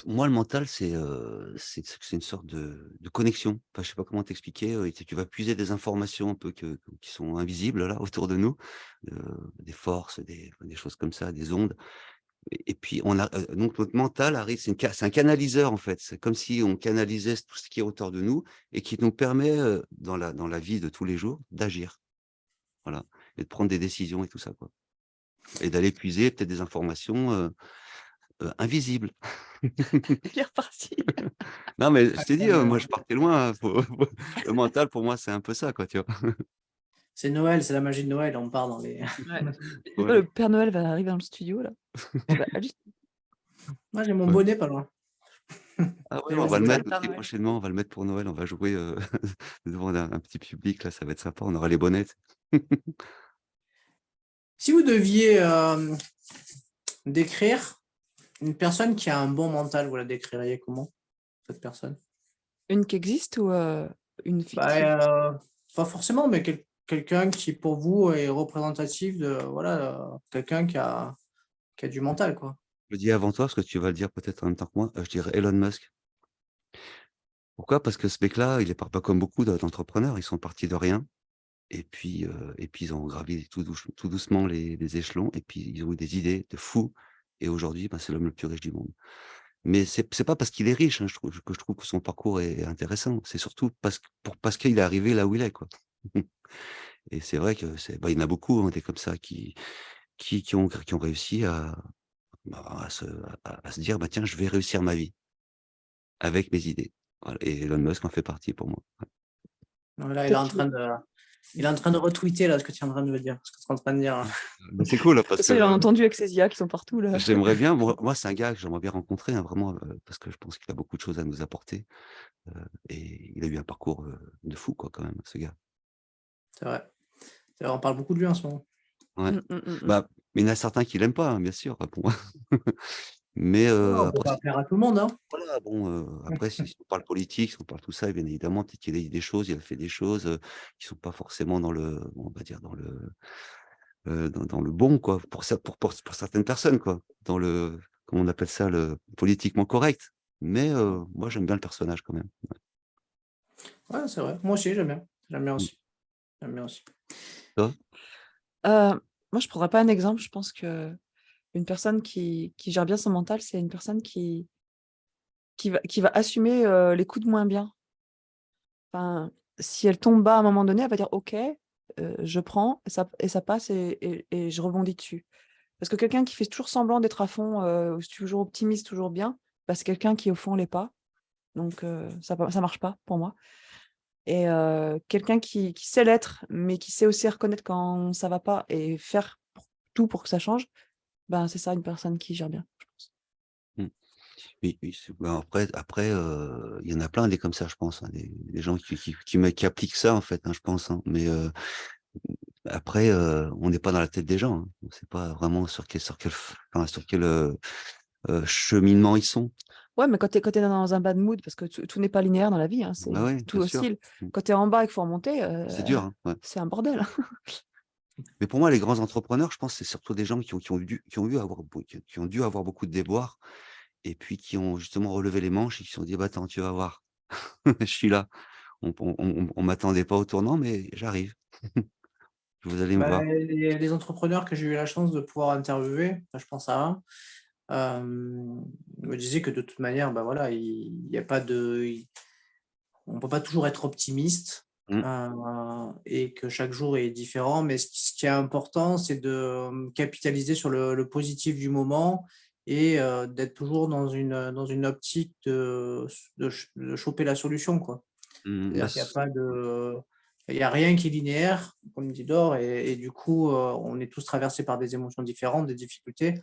Moi, le mental, c'est une sorte de connexion. Enfin, je sais pas comment t'expliquer. Tu vas puiser des informations un peu qui sont invisibles là autour de nous, des forces, des choses comme ça, des ondes. Et puis donc notre mental arrive, c'est un canaliseur en fait. C'est comme si on canalisait tout ce qui est autour de nous et qui nous permet, dans la vie de tous les jours, d'agir. Voilà, et de prendre des décisions et tout ça, quoi. Et d'aller puiser peut-être des informations, invisibles. Bien reparti. Non, mais je Ah, t'ai dit, moi je partais loin, hein, le mental pour moi, c'est un peu ça, quoi, tu vois? c'est Noël, c'est la magie de Noël, on part dans les. Ouais. Des fois, Ouais, le Père Noël va arriver dans le studio, là. Tu vas halluciner. Moi, j'ai mon ouais. bonnet pas loin. Ah ouais, Mais on bon, va le C'est ça mettre le Père aussi Noël. prochainement, on va le mettre pour Noël, on va jouer, devant un petit public là, ça va être sympa, on aura les bonnettes. si vous deviez décrire une personne qui a un bon mental, vous la décririez comment, cette personne? Une qui existe ou une Bah, fictive? pas forcément, mais quelqu'un qui, pour vous, est représentatif de, voilà, quelqu'un qui a du mental, quoi. Je le dis avant toi, parce que tu vas le dire peut-être en même temps que moi, je dirais Elon Musk. Pourquoi? Parce que ce mec-là, il est pas comme beaucoup d'entrepreneurs, ils sont partis de rien et puis ils ont gravi tout doucement les échelons et puis ils ont eu des idées de fou et aujourd'hui, ben, c'est l'homme le plus riche du monde. Mais c'est pas parce qu'il est riche, hein, je trouve que son parcours est intéressant. C'est surtout parce qu'il est arrivé là où il est, quoi. Et c'est vrai que il y en a beaucoup, hein, des comme ça qui ont réussi à se dire: «Bah, tiens, je vais réussir ma vie avec mes idées». Voilà et Elon Musk en fait partie pour moi. Ouais. Voilà, Peut-être qu'il il est en train de retweeter là ce que tu es en train de me dire, ce que tu es en train de dire. Bah, c'est cool, hein, de toute parce façon, il en a que entendu avec ses IA qui sont partout, là. j'aimerais bien, moi c'est un gars que j'aimerais bien rencontrer, hein, vraiment, parce que je pense qu'il a beaucoup de choses à nous apporter, heu et il a eu un parcours, de fou quoi quand même, ce gars. C'est vrai. C'est vrai, on parle beaucoup de lui en ce moment. Ouais. Mmh. Bah, mais il y en a certains qui l'aiment pas, hein, bien sûr, pour moi. Mais Ouais, on peut après pas si plaire à tout le monde, hein. voilà, bon, après si on parle politique, si on parle tout ça, bien évidemment, peut-être qu'il a dit des choses, il a fait des choses, qui sont pas forcément on va dire dans le bon quoi, pour certaines personnes quoi, dans le comment on appelle ça? Le politiquement correct. Mais moi j'aime bien le personnage quand même. Ouais, c'est vrai. Moi aussi, j'aime bien. J'aime bien Mmh. aussi. J'aime bien aussi. Toi? Moi, je prendrais pas un exemple. Je pense qu'une personne qui gère bien son mental, c'est une personne qui va assumer, les coups de moins bien. Enfin, si elle tombe bas à un moment donné, elle va dire: «OK, je prends et ça passe et je rebondis dessus». Parce que quelqu'un qui fait toujours semblant d'être à fond, toujours optimiste, toujours bien, bah, c'est quelqu'un qui au fond l'est pas. Donc ça marche pas pour moi et quelqu'un qui sait l'être, mais qui sait aussi reconnaître quand ça va pas et faire tout pour que ça change, ben, c'est ça une personne qui gère bien, je pense. Mmh. Oui, oui, bah, après, il y en a plein des comme ça je pense, hein, des gens qui appliquent ça en fait, hein, je pense, hein. Mais après, on n'est pas dans la tête des gens, hein. On sait pas vraiment sur quel, cheminement ils sont. Ouais, mais quand tu es dans un bad mood, parce que tout n'est pas linéaire dans la vie, hein, Ah ouais, tout bien sûr. oscille. Mmh. Quand tu es en bas et qu'il faut remonter, C'est dur, hein, ouais. c'est un bordel. Mais pour moi, les grands entrepreneurs, je pense, c'est surtout des gens qui ont dû avoir beaucoup de déboires et puis qui ont justement relevé les manches et qui se sont dit: «Bah, attends, tu vas voir, je suis là. On m'attendait pas au tournant, mais j'arrive. Vous allez me Bah, voir». les entrepreneurs que j'ai eu la chance de pouvoir interviewer, enfin, je pense à un, me disait que de toute manière, bah, voilà, il y a pas de on peut pas toujours être optimiste, Mmh, et que chaque jour est différent, mais ce qui est important, c'est de, capitaliser sur le positif du moment et d'être toujours dans une optique de choper la solution, quoi. bah, C'est-à-dire qu'il y a pas de il y a rien qui est linéaire, comme dit Dore et du coup, on est tous traversés par des émotions différentes, des difficultés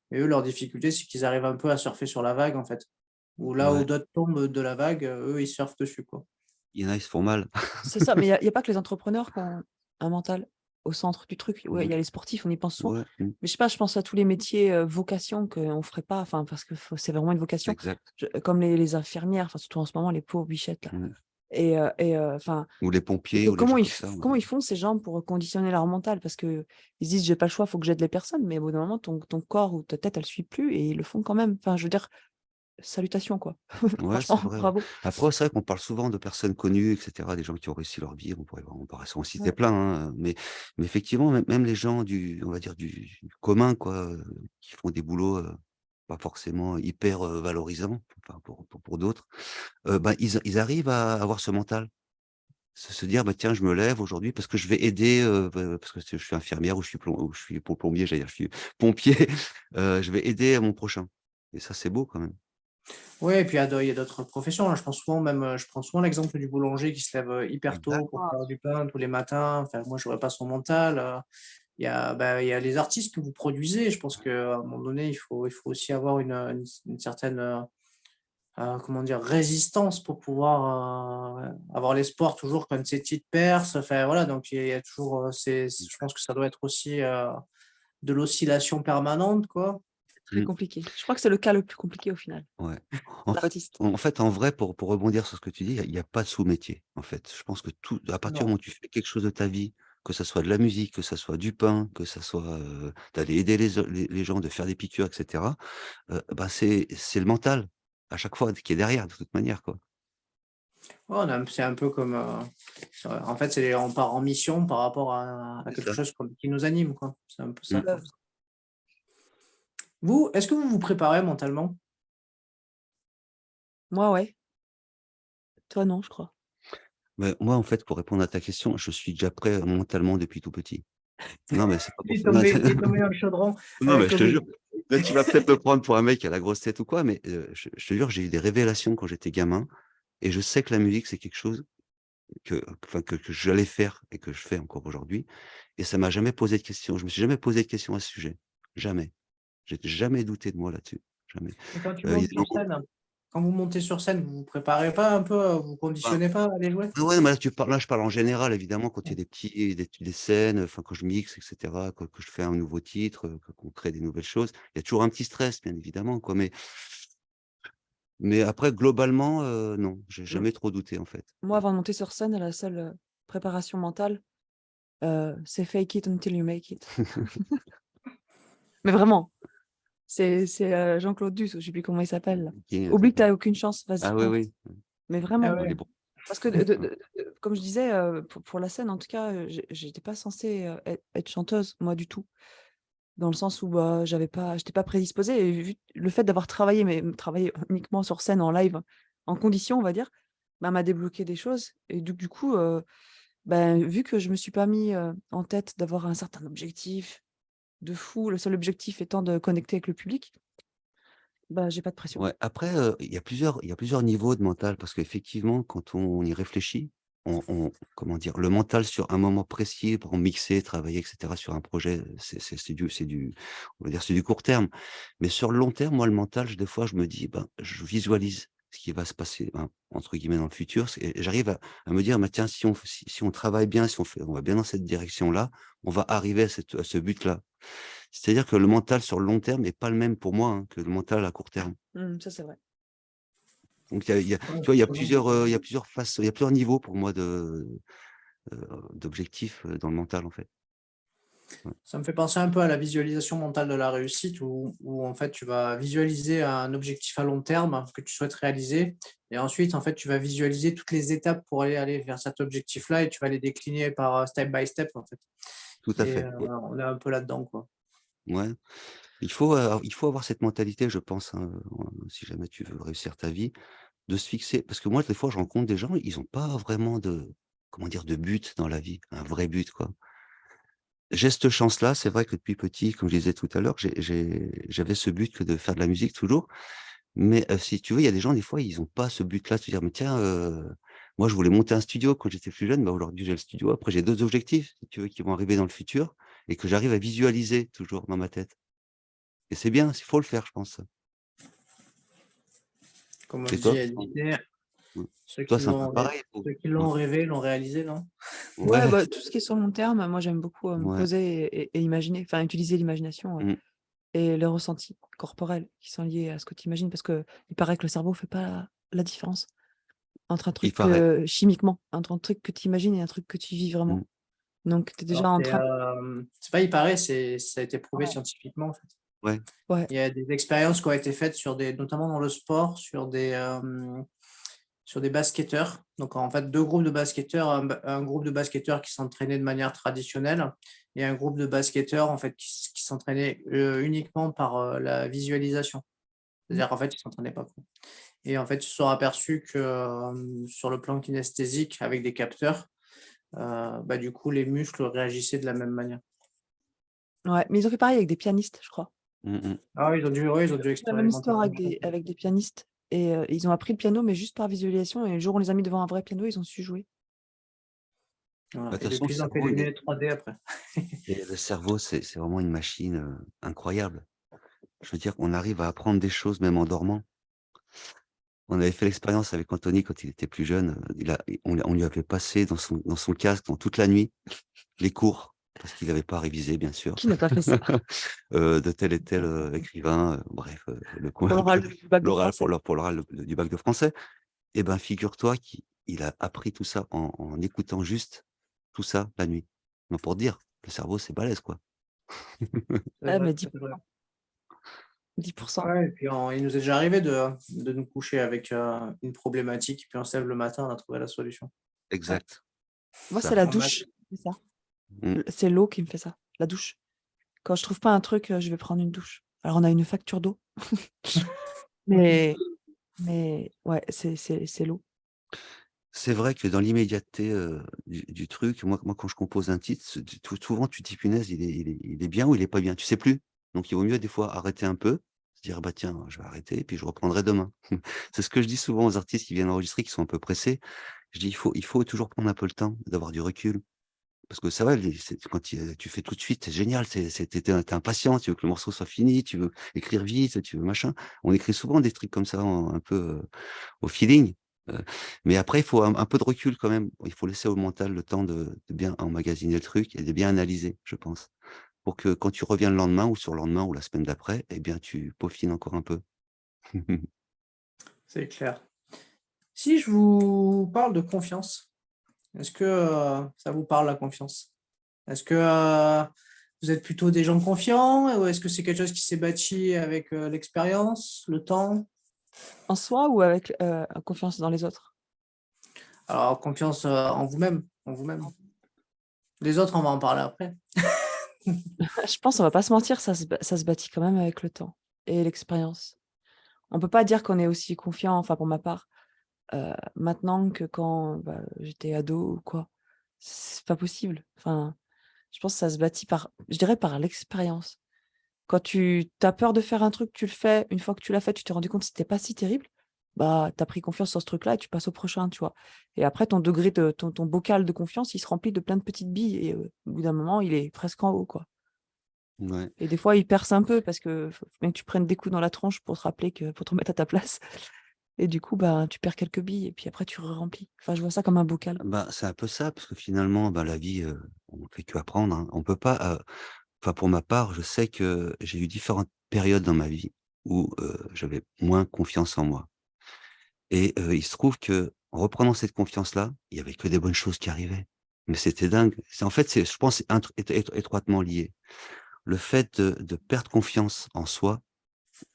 et eux, leur difficulté, c'est qu'ils arrivent un peu à surfer sur la vague, en fait. Ou là où ouais, d'autres tombent de la vague, eux, ils surfent dessus, quoi. il y en a, ils se font mal. C'est ça, mais il y a pas que les entrepreneurs qui ont un mental au centre du truc. Ouais, il Mmh, y a les sportifs, on y pense souvent, ouais, mmh, mais je sais pas, je pense à tous les métiers, vocation qu'on ferait pas, enfin, parce que c'est vraiment une vocation. exact. Comme les infirmières, enfin, surtout en ce moment, les pauvres bichettes là Mmh. et enfin, Ou les et pompiers ou les gens comme ça, ouais. comment ils font ces gens pour conditionner leur mental? Parce qu'ils se disent: «J'ai pas le choix, il faut que j'aide les personnes», mais au bout d'un moment, ton corps ou ta tête, elle suit plus et ils le font quand même. Enfin, je veux dire, salutations, quoi. Ouais, c'est Franchement, vrai. bravo. Après, c'est vrai qu'on parle souvent de personnes connues, etc., des gens qui ont réussi leur vie. On pourrait en citer Ouais. plein, hein, mais effectivement, même les gens on va dire du commun, quoi, qui font des boulots pas forcément hyper valorisants, enfin, pour d'autres, bah, ils arrivent à avoir ce mental. Se dire, bah, tiens, je me lève aujourd'hui parce que je vais aider, parce que je suis infirmière ou je suis plombier, j'allais dire, je suis pompier, je vais aider mon prochain. Et ça, c'est beau quand même. Ouais, et puis il y a d'autres professions, hein. Je pense souvent même, je prends souvent l'exemple du boulanger qui se lève, hyper tôt pour D'accord. faire du pain tous les matins. Enfin, moi, j'aurais pas son mental. Il y a les artistes que vous produisez. Je pense qu'à un moment donné, il faut aussi avoir une certaine, comment dire? Résistance pour pouvoir, avoir l'espoir toujours quand ces petites perces. Enfin, voilà, donc il y a toujours, je pense que ça doit être aussi, de l'oscillation permanente, quoi. Très Mmh. compliqué. Je crois que c'est le cas le plus compliqué au final, Ouais. En fait l'artiste. en vrai, pour rebondir sur ce que tu dis, il y a pas de sous-métier, en fait. Je pense que tout à partir du Non. moment où tu fais quelque chose de ta vie, que ça soit de la musique, que ça soit du pain, que ça soit, d'aller aider les gens, de faire des piqûres, et cetera, bah, c'est le mental, à chaque fois, qui est derrière, de toute manière, quoi. Ouais, c'est un peu comme, en fait, on part en mission par rapport à C'est quelque ça. chose qui nous anime, quoi. C'est un peu ça, Mmh. quoi. L'œuvre. Vous, est-ce que vous vous préparez mentalement? Moi, ouais. Toi, non, je crois. Bah, moi, en fait, pour répondre à ta question, je suis déjà prêt mentalement depuis tout petit. Non, mais c'est pas pour ça. Non, Il est tombé dans le chaudron, non, mais je te comme jure, là, tu vas peut-être me prendre pour un mec qui a la grosse tête ou quoi, mais je te jure, j'ai eu des révélations quand j'étais gamin et je sais que la musique, c'est quelque chose que j'allais faire et que je fais encore aujourd'hui et ça m'a jamais posé de questions. Je me suis jamais posé de questions à ce sujet. Jamais. J'ai jamais douté de moi là-dessus, jamais. et quand tu Il y a montes des sur moments scène, quand vous montez sur scène, vous vous préparez pas un peu, vous bah, conditionnez pas à aller jouer? ah ouais, mais là, je parle en général, évidemment, quand il y a des scènes, enfin, quand je mixe et cetera, que je fais un nouveau titre, qu'on crée des nouvelles choses. Il y a toujours un petit stress, bien évidemment, quoi, mais après, globalement, non, j'ai Mmh. jamais trop douté, en fait. Moi, avant de monter sur scène, la seule, préparation mentale, c'est fake it until you make it. Mais vraiment, c'est Jean-Claude Duss, ou je sais plus comment il s'appelle là. Qui Oublie que tu as aucune chance, vas-y ah oui, fonce. oui. Mais Ah vraiment, Il est ouais. bon. parce que comme je disais, pour la scène en tout cas, j'étais pas censée, être chanteuse, moi du tout. Dans le sens où, bah, j'étais pas prédisposée et vu le fait d'avoir travaillé, mais travaillé uniquement sur scène en live, en condition, on va dire, bah, m'a débloqué des choses et du coup, ben, vu que je me suis pas mis, en tête d'avoir un certain objectif de fou, le seul objectif étant de connecter avec le public, bah, j'ai pas de pression. Ouais, après, il y a plusieurs niveaux de mental parce qu'effectivement, quand on y réfléchit, comment dire? Le mental sur un moment précis pour mixer, travailler et cetera sur un projet, c'est du on va dire, c'est du court terme. Mais sur le long terme, moi, le mental, des fois, je me dis: «Ben, je visualise ce qui va se passer, hein, entre guillemets, «dans le futur» et j'arrive à me dire: «Bah, tiens, si on travaille bien, si on va bien dans cette direction-là, on va arriver à ce but-là». C'est-à-dire que le mental sur le long terme est pas le même pour moi, hein, que le mental à court terme. Ça c'est vrai. Donc Ouais, tu vois, totalement. il y a plusieurs niveaux pour moi d'objectifs, dans le mental, en fait. Ouais. Ça me fait penser un peu à la visualisation mentale de la réussite où en fait tu vas visualiser un objectif à long terme que tu souhaites réaliser et ensuite en fait tu vas visualiser toutes les étapes pour aller vers cet objectif-là et tu vas les décliner par, step by step en fait Tout à et fait, ouais. on est un peu là-dedans, quoi. Ouais. Il faut avoir cette mentalité, je pense, hein, si jamais tu veux réussir ta vie, de se fixer parce que moi, des fois, je rencontre des gens, ils ont pas vraiment comment dire? De but dans la vie, un vrai but, quoi. J'ai cette chance-là, c'est vrai que depuis petit, comme je disais tout à l'heure, j'avais ce but que de faire de la musique toujours. Mais, si tu veux, il y a des gens, des fois, ils ont pas ce but-là de se dire: «Mais tiens, moi je voulais monter un studio quand j'étais plus jeune, bah, aujourd'hui j'ai le studio». Après j'ai d'autres objectifs, si tu veux, qui vont arriver dans le futur et que j'arrive à visualiser toujours dans ma tête et c'est bien, il faut le faire, je pense, ça. Comme on Et dit, toi? elle disait: Mmh. «Ceux Toi, qui c'est un peu l'ont rê pareil? Ou ceux qui ouais. l'ont rêvé l'ont réalisé», non? Ouais, Ouais, bah, tout ce qui est sur le long terme, moi j'aime beaucoup, me ouais. poser et imaginer, enfin utiliser l'imagination, Mmh. et les ressentis corporels qui sont liés à ce que tu imagines parce qu'il paraît que le cerveau fait pas la différence entre un Il truc, paraît. chimiquement, entre un truc que tu imagines et un truc que tu vis Mmh. vraiment. Donc tu es déjà Alors en train c'est pas il paraît, ça a été prouvé ouais, scientifiquement, en fait. Ouais. Ouais. Il y a des expériences qui ont été faites notamment dans le sport, sur des basketteurs. Donc, en fait, deux groupes de basketteurs, un groupe de basketteurs qui s'entraînait de manière traditionnelle et un groupe de basketteurs, en fait, qui s'entraînait uniquement par la visualisation. C'est-à-dire qu'en fait, ils ne s'entraînaient pas, quoi. Et en fait, ils se sont aperçus que sur le plan kinesthésique, avec des capteurs, du coup, les muscles réagissaient de la même manière. Ouais, mais ils ont fait pareil avec des pianistes, je crois. Ah oui, ils ont dû La même expérimenter histoire la avec même chose. avec des pianistes et ils ont appris le piano, mais juste par visualisation et le jour où on les a mis devant un vrai piano, ils ont su jouer. Voilà. Bah, de Et toute façon, depuis, ils ont fait des lunettes 3D après. le cerveau, c'est vraiment une machine incroyable. Je veux dire, on arrive à apprendre des choses même en dormant. On avait fait l'expérience avec Anthony quand il était plus jeune. On lui avait passé dans son casque dans toute la nuit les cours, parce qu'il n'avait pas révisé, bien sûr, Qui n'a pas fait ça? de tel et tel écrivain, bref, Pour l'oral du bac de l'oral français. pour l'oral du bac de français. Eh ben, figure-toi qu'il a appris tout ça en écoutant juste tout ça la nuit. Ben, pour dire, le cerveau, c'est balèze, quoi. C'est Ah, vrai, mais c'est vrai. 10%. Ouais, et puis il nous est déjà arrivé de nous coucher avec une problématique, puis on se lève le matin, on a trouvé la solution. Exact. Moi, Ça. c'est la En maths. douche qui fait ça. Mmh. C'est l'eau qui me fait ça, la douche. Quand je trouve pas un truc, je vais prendre une douche. Alors on a une facture d'eau, mais ouais, c'est l'eau. C'est vrai que dans l'immédiateté, du truc, moi quand je compose un titre, souvent tu te dis: «Punaise, il est bien ou il est pas bien?» Tu sais plus. Donc il vaut mieux des fois arrêter un peu, se dire: «Bah tiens, je vais arrêter et puis je reprendrai demain». C'est ce que je dis souvent aux artistes qui viennent enregistrer, qui sont un peu pressés. Je dis: «Il faut toujours prendre un peu le temps, d'avoir du recul». Parce que ça va, quand tu fais tout de suite, c'est génial, tu impatient, tu veux que le morceau soit fini, tu veux écrire vite, tu veux machin. On écrit souvent des trucs comme ça un peu, au feeling, heu, mais après il faut un peu de recul quand même. Il faut laisser au mental le temps de bien emmagasiner le truc et de bien analyser, je pense. Pour que quand tu reviens le lendemain ou sur le lendemain ou la semaine d'après, eh bien tu peaufines encore un peu. C'est clair. Si je vous parle de confiance, est-ce que ça vous parle la confiance? Est-ce que vous êtes plutôt des gens confiants ou est-ce que c'est quelque chose qui s'est bâti avec l'expérience, le temps? En soi ou avec, confiance dans les autres? Alors, confiance en vous-même, en vous-même. Les autres, on va en parler après. Je pense, on va pas se mentir, ça se bâtit quand même avec le temps et l'expérience. On peut pas dire qu'on est aussi confiant, enfin pour ma part, maintenant que quand, j'étais ado ou quoi. C'est pas possible. Enfin, je pense que ça se bâtit je dirais par l'expérience. Quand tu as peur de faire un truc, tu le fais, une fois que tu l'as fait, tu t'es rendu compte que c'était pas si terrible, bah, tu as pris confiance sur ce truc-là et tu passes au prochain, tu vois? Et après ton bocal de confiance, il se remplit de plein de petites billes et au bout d'un moment, il est presque en haut, quoi. Ouais. Et des fois, il perce un peu parce que faut bien que tu prennes des coups dans la tronche pour te rappeler pour te remettre à ta place et du coup, bah, tu perds quelques billes et puis après tu remplis. Enfin, je vois ça comme un bocal. Bah, c'est un peu ça, parce que finalement, bah, la vie, on fait qu'apprendre, hein. On peut pas, enfin, pour ma part, je sais que j'ai eu différentes périodes dans ma vie où, j'avais moins confiance en moi et il se trouve que en reprenant cette confiance-là, il y avait que des bonnes choses qui arrivaient. Mais c'était dingue. C'est je pense, c'est étroitement lié. Le fait de perdre confiance en soi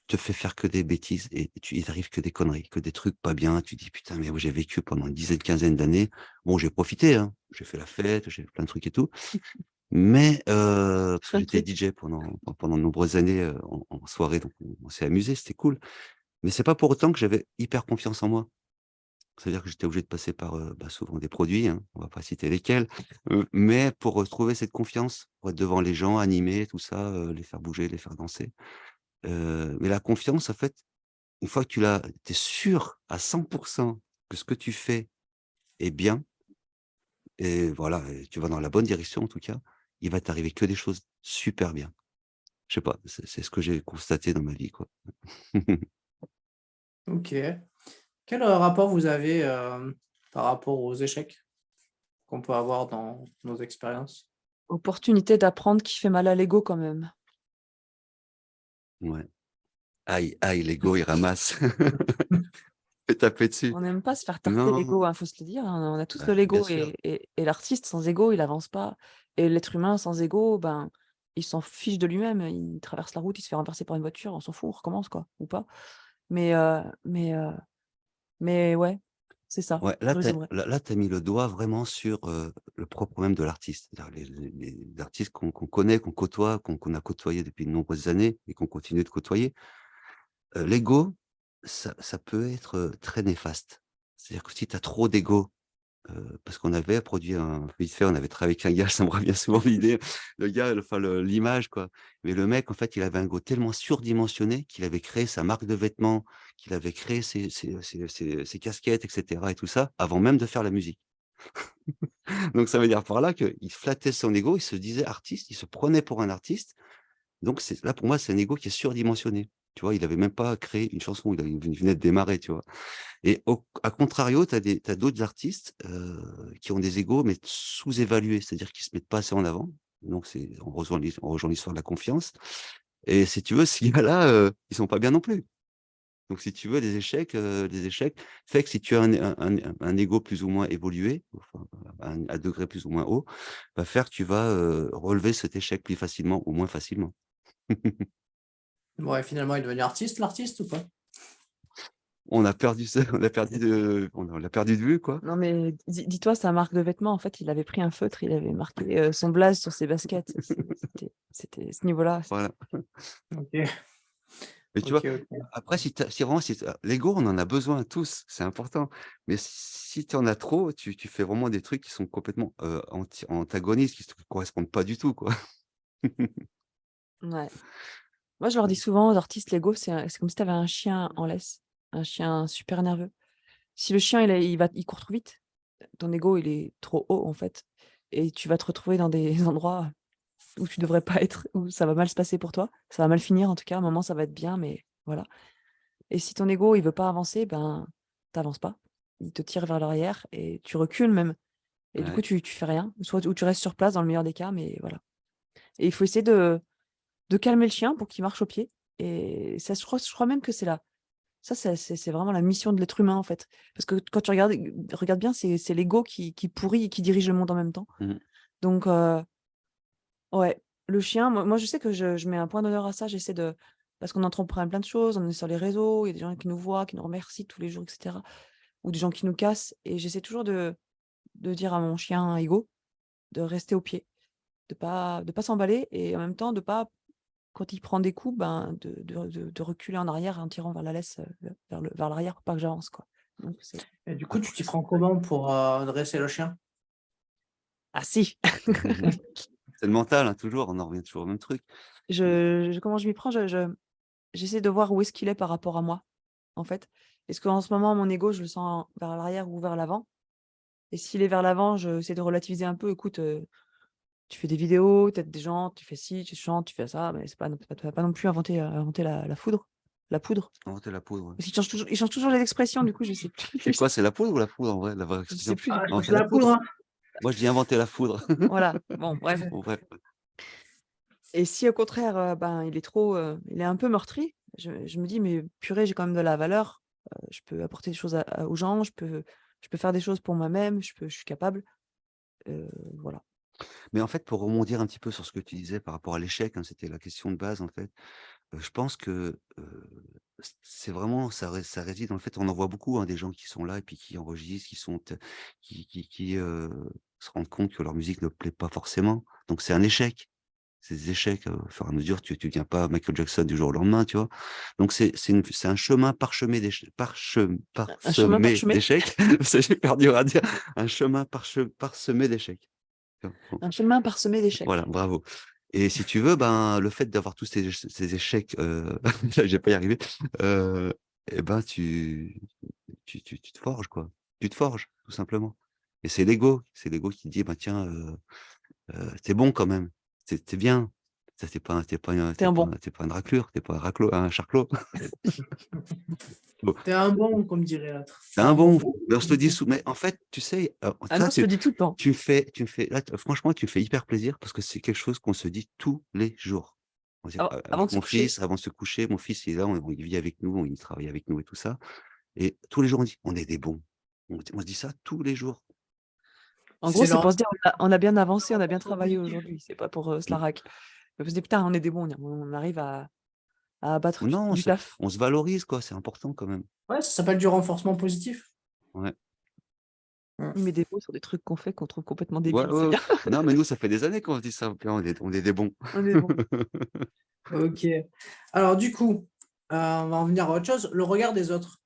te fait faire que des bêtises et il t'arrive que des conneries, que des trucs pas bien. Tu dis: «Putain, mais j'ai vécu pendant une dizaine, quinzaine d'années». Bon, j'ai profité, hein, j'ai fait la fête, j'ai fait plein de trucs et tout. Mais parce que Plein de j'étais trucs. DJ pendant de nombreuses années, en soirée, donc on s'est amusé, c'était cool. Mais c'est pas pour autant que j'avais hyper confiance en moi. C'est-à-dire que j'étais obligé de passer par, souvent des produits, hein, on va pas citer lesquels, mais pour retrouver cette confiance, pour être devant les gens, animer tout ça, les faire bouger, les faire danser. Mais la confiance, en fait, une fois que tu es sûr à 100 que ce que tu fais est bien et voilà et tu vas dans la bonne direction en tout cas, il va t'arriver que des choses super bien. Je sais pas, c'est ce que j'ai constaté dans ma vie, quoi. Ok. Quel rapport vous avez par rapport aux échecs qu'on peut avoir dans nos expériences? Opportunité d'apprendre qui fait mal à l'ego quand même. Ouais. Aïe, aïe, l'ego, il ramasse. Fais taper dessus. On n'aime pas se faire tarter Non, l'ego, hein, faut se le dire, hein. On a tous bah, de bien l'ego sûr. et l'artiste sans ego, il avance pas et l'être humain sans ego, ben, il s'en fiche de lui-même. Il traverse la route, il se fait renverser par une voiture, on s'en fout, on recommence, quoi, ou pas. Mais, ouais, c'est ça. Ouais, Je résumerai. là, tu as mis le doigt vraiment sur le propre même de l'artiste. C'est-à-dire les artistes qu'on connaît, qu'on côtoie, qu'on a côtoyé depuis de nombreuses années et qu'on continue de côtoyer. L'ego, ça peut être très néfaste. C'est-à-dire que si tu as trop d'ego, parce qu'on avait produit vite fait, on avait travaillé avec un gars, ça me revient souvent l'idée, le gars, enfin l'image quoi. Mais le mec, en fait, il avait un ego tellement surdimensionné qu'il avait créé sa marque de vêtements, qu'il avait créé ses casquettes, et cetera et tout ça, avant même de faire la musique. Donc ça veut dire par là qu'il flattait son ego, il se disait artiste, il se prenait pour un artiste. Donc là, pour moi, c'est un ego qui est surdimensionné. Tu vois? Il avait même pas créé une chanson, il venait de démarrer, tu vois? Et à contrario, tu as d'autres artistes, qui ont des égos, mais sous-évalués, c'est-à-dire qu'ils se mettent pas assez en avant. Donc on rejoint l'histoire de la confiance et si tu veux, ces gars-là, ils sont pas bien non plus. Donc si tu veux, les échecs fait que si tu as un ego plus ou moins évolué, enfin, à degré plus ou moins haut, va faire que tu vas, relever cet échec plus facilement ou moins facilement. Ouais, finalement, il est devenu artiste, l'artiste ou pas? On a perdu ça, on l'a perdu de vue, quoi. Non, mais dis-toi, sa marque de vêtements, en fait, il avait pris un feutre, il avait marqué son blaze sur ses baskets. C'était ce niveau-là. Voilà. Ok, Mais tu vois, ok. après, si vraiment, l'ego, on en a besoin tous, c'est important. Mais si tu en as trop, tu fais vraiment des trucs qui sont complètement antagonistes, qui ne te correspondent pas du tout, quoi. Ouais. Moi, je leur dis souvent aux artistes, l'ego, c'est comme si tu avais un chien en laisse, un chien super nerveux. Si le chien, il court trop vite, ton ego, il est trop haut, en fait, et tu vas te retrouver dans des endroits où tu devrais pas être, où ça va mal se passer pour toi. Ça va mal finir, en tout cas. À un moment, ça va être bien, mais voilà. Et si ton ego, il veut pas avancer, ben, t'avances pas. Il te tire vers l'arrière et tu recules même. Et du coup, Ouais, tu fais rien. Soit ou tu restes sur place dans le meilleur des cas, mais voilà. Et il faut essayer de calmer le chien pour qu'il marche au pied. Et ça, je crois même que c'est là. Ça, c'est vraiment la mission de l'être humain, en fait. Parce que quand tu regardes bien, c'est l'ego qui pourrit et qui dirige le monde en même temps. mmh, Donc, ouais, le chien, moi, je sais que je mets un point d'honneur à ça. J'essaie de. Parce qu'on entreprend plein de choses, on est sur les réseaux, il y a des gens qui nous voient, qui nous remercient tous les jours, etc. Ou des gens qui nous cassent. Et j'essaie toujours de dire à mon chien ego de rester au pied, de pas s'emballer et en même temps de pas, quand il prend des coups, ben, de reculer en arrière en tirant vers la laisse, vers l'arrière pour pas que j'avance, quoi. Donc c'est Et du coup, tu après t'y prends comment pour dresser le chien? ah si! c'est le mental, hein, toujours, on en revient toujours au même truc. Comment je m'y prends? J'essaie de voir où est-ce qu'il est par rapport à moi, en fait. Est-ce qu'en ce moment, mon ego, je le sens vers l'arrière ou vers l'avant? Et s'il est vers l'avant, j'essaie de relativiser un peu. Écoute, tu fais des vidéos, tu aides des gens, tu fais ci, tu chantes, tu fais ça, mais c'est pas non tu vas pas non plus inventer la foudre la poudre. Inventer la poudre, ouais. Parce qu'ils changent toujours les expressions, du coup, je sais plus. C'est quoi, c'est la poudre ou la foudre en vrai, la vraie Je sais expression? plus, du Ah, coup. je crois que c'est Inventer la la poudre, poudre? hein. Moi, je dis inventer la foudre. Voilà, bon, bref. Bon, bref. Et si au contraire, ben, il est un peu meurtri, je me dis: «Mais purée, j'ai quand même de la valeur, je peux apporter des choses aux gens, je peux faire des choses pour moi-même, je suis capable», voilà. Mais en fait, pour rebondir un petit peu sur ce que tu disais par rapport à l'échec, hein, c'était la question de base en fait. Je pense que, c'est vraiment ça réside dans le fait on en voit beaucoup, hein, des gens qui sont là et puis qui enregistrent, qui sont t qui, se rendent compte que leur musique ne plaît pas forcément. Donc c'est un échec. C'est des échecs, au fur et à mesure, tu deviens pas Michael Jackson du jour au lendemain, tu vois? Donc c'est un chemin Un chemin parsemé parsemé d'échecs. C'est super dur à dire. Un chemin parsemé d'échecs. Tu vois? un chemin parsemé Voilà, d'échecs. bravo. Et si tu veux, ben, le fait d'avoir tous ces échecs, je vais pas y arriver, et ben, tu te forges, quoi. Tu te forges, tout simplement. Et c'est l'ego qui dit: «Bah, tiens, tu bon quand même, tu bien. Ça, Tu un bon. tu pas une raclure, tu pas un charclot. T'es un bon, comme dirait l'autre. Tu T'es un un bon. bon». Mais on se le dit mais en fait, tu sais, Ah non, ça, on se le dit tout le temps. tu me fais là, franchement, tu me fais hyper plaisir parce que c'est quelque chose qu'on se dit tous les jours. On se dit Avant avec de se mon coucher. fils, avant de se coucher, mon fils, il est là, il vit avec nous, il travaille avec nous et tout ça et tous les jours, on dit: «On est des bons». On se dit ça tous les jours. En gros, C'est c'est leur pour se dire: «On a bien avancé, on a bien travaillé aujourd'hui», c'est pas pour, se la raquer. Je me disais: «Putain, on est des bons, on arrive à abattre Non, du taf». on se valorise, quoi, c'est important quand même. Ouais, ça s'appelle du renforcement positif. Ouais. Mmh. Il met des mots sur des trucs qu'on fait qu'on trouve complètement Ouais, débiles, ouais, c'est ouais. bien. Non, mais nous, ça fait des années qu'on se dit ça. On est des bons. On est bons. OK. Alors du coup, on va en venir à autre chose, le regard des autres.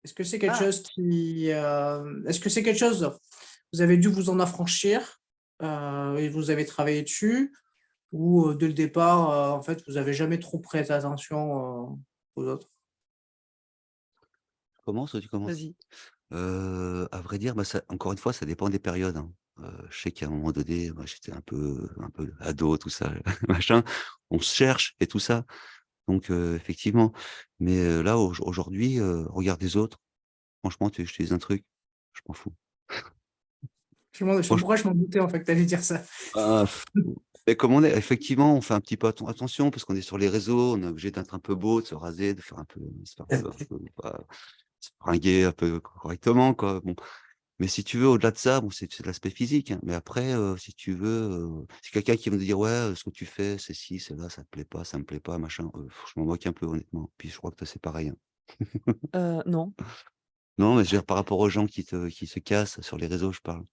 Est-ce que c'est quelque Ah! chose qui, est-ce que c'est quelque chose, vous avez dû vous en affranchir, et vous avez travaillé dessus? Ou, dès le départ, en fait, vous avez jamais trop prêté attention, aux autres? Tu commences ou tu commences? Vas-y. À vrai dire, bah, ça encore une fois, ça dépend des périodes, hein. Je sais qu'à un moment donné, moi, j'étais un peu ado, tout ça, machin. On se cherche et tout ça. Donc effectivement. Mais là, aujourd'hui, regard des autres, franchement, tu veux que je te dise un truc? Je m'en fous. Je sais Franch pourquoi je m'en doutais, en fait, que tu allais dire ça. ah et comme on est effectivement, on fait un petit peu attention parce qu'on est sur les réseaux, on est obligé d'être un peu beau, de se raser, de faire un peu se faire un peu bah, se fringuer un peu correctement, quoi. Bon, mais si tu veux, au-delà de ça, bon, c'est de l'aspect physique, hein, mais après, si tu veux, si quelqu'un qui va me dire: «Ouais, ce que tu fais, c'est ci, c'est là, ça te plaît pas, ça me plaît pas, machin», je m'en moque un peu honnêtement. Puis je crois que toi, c'est pareil, hein. Non. Non, mais je veux dire par rapport aux gens qui se cassent sur les réseaux, je parle.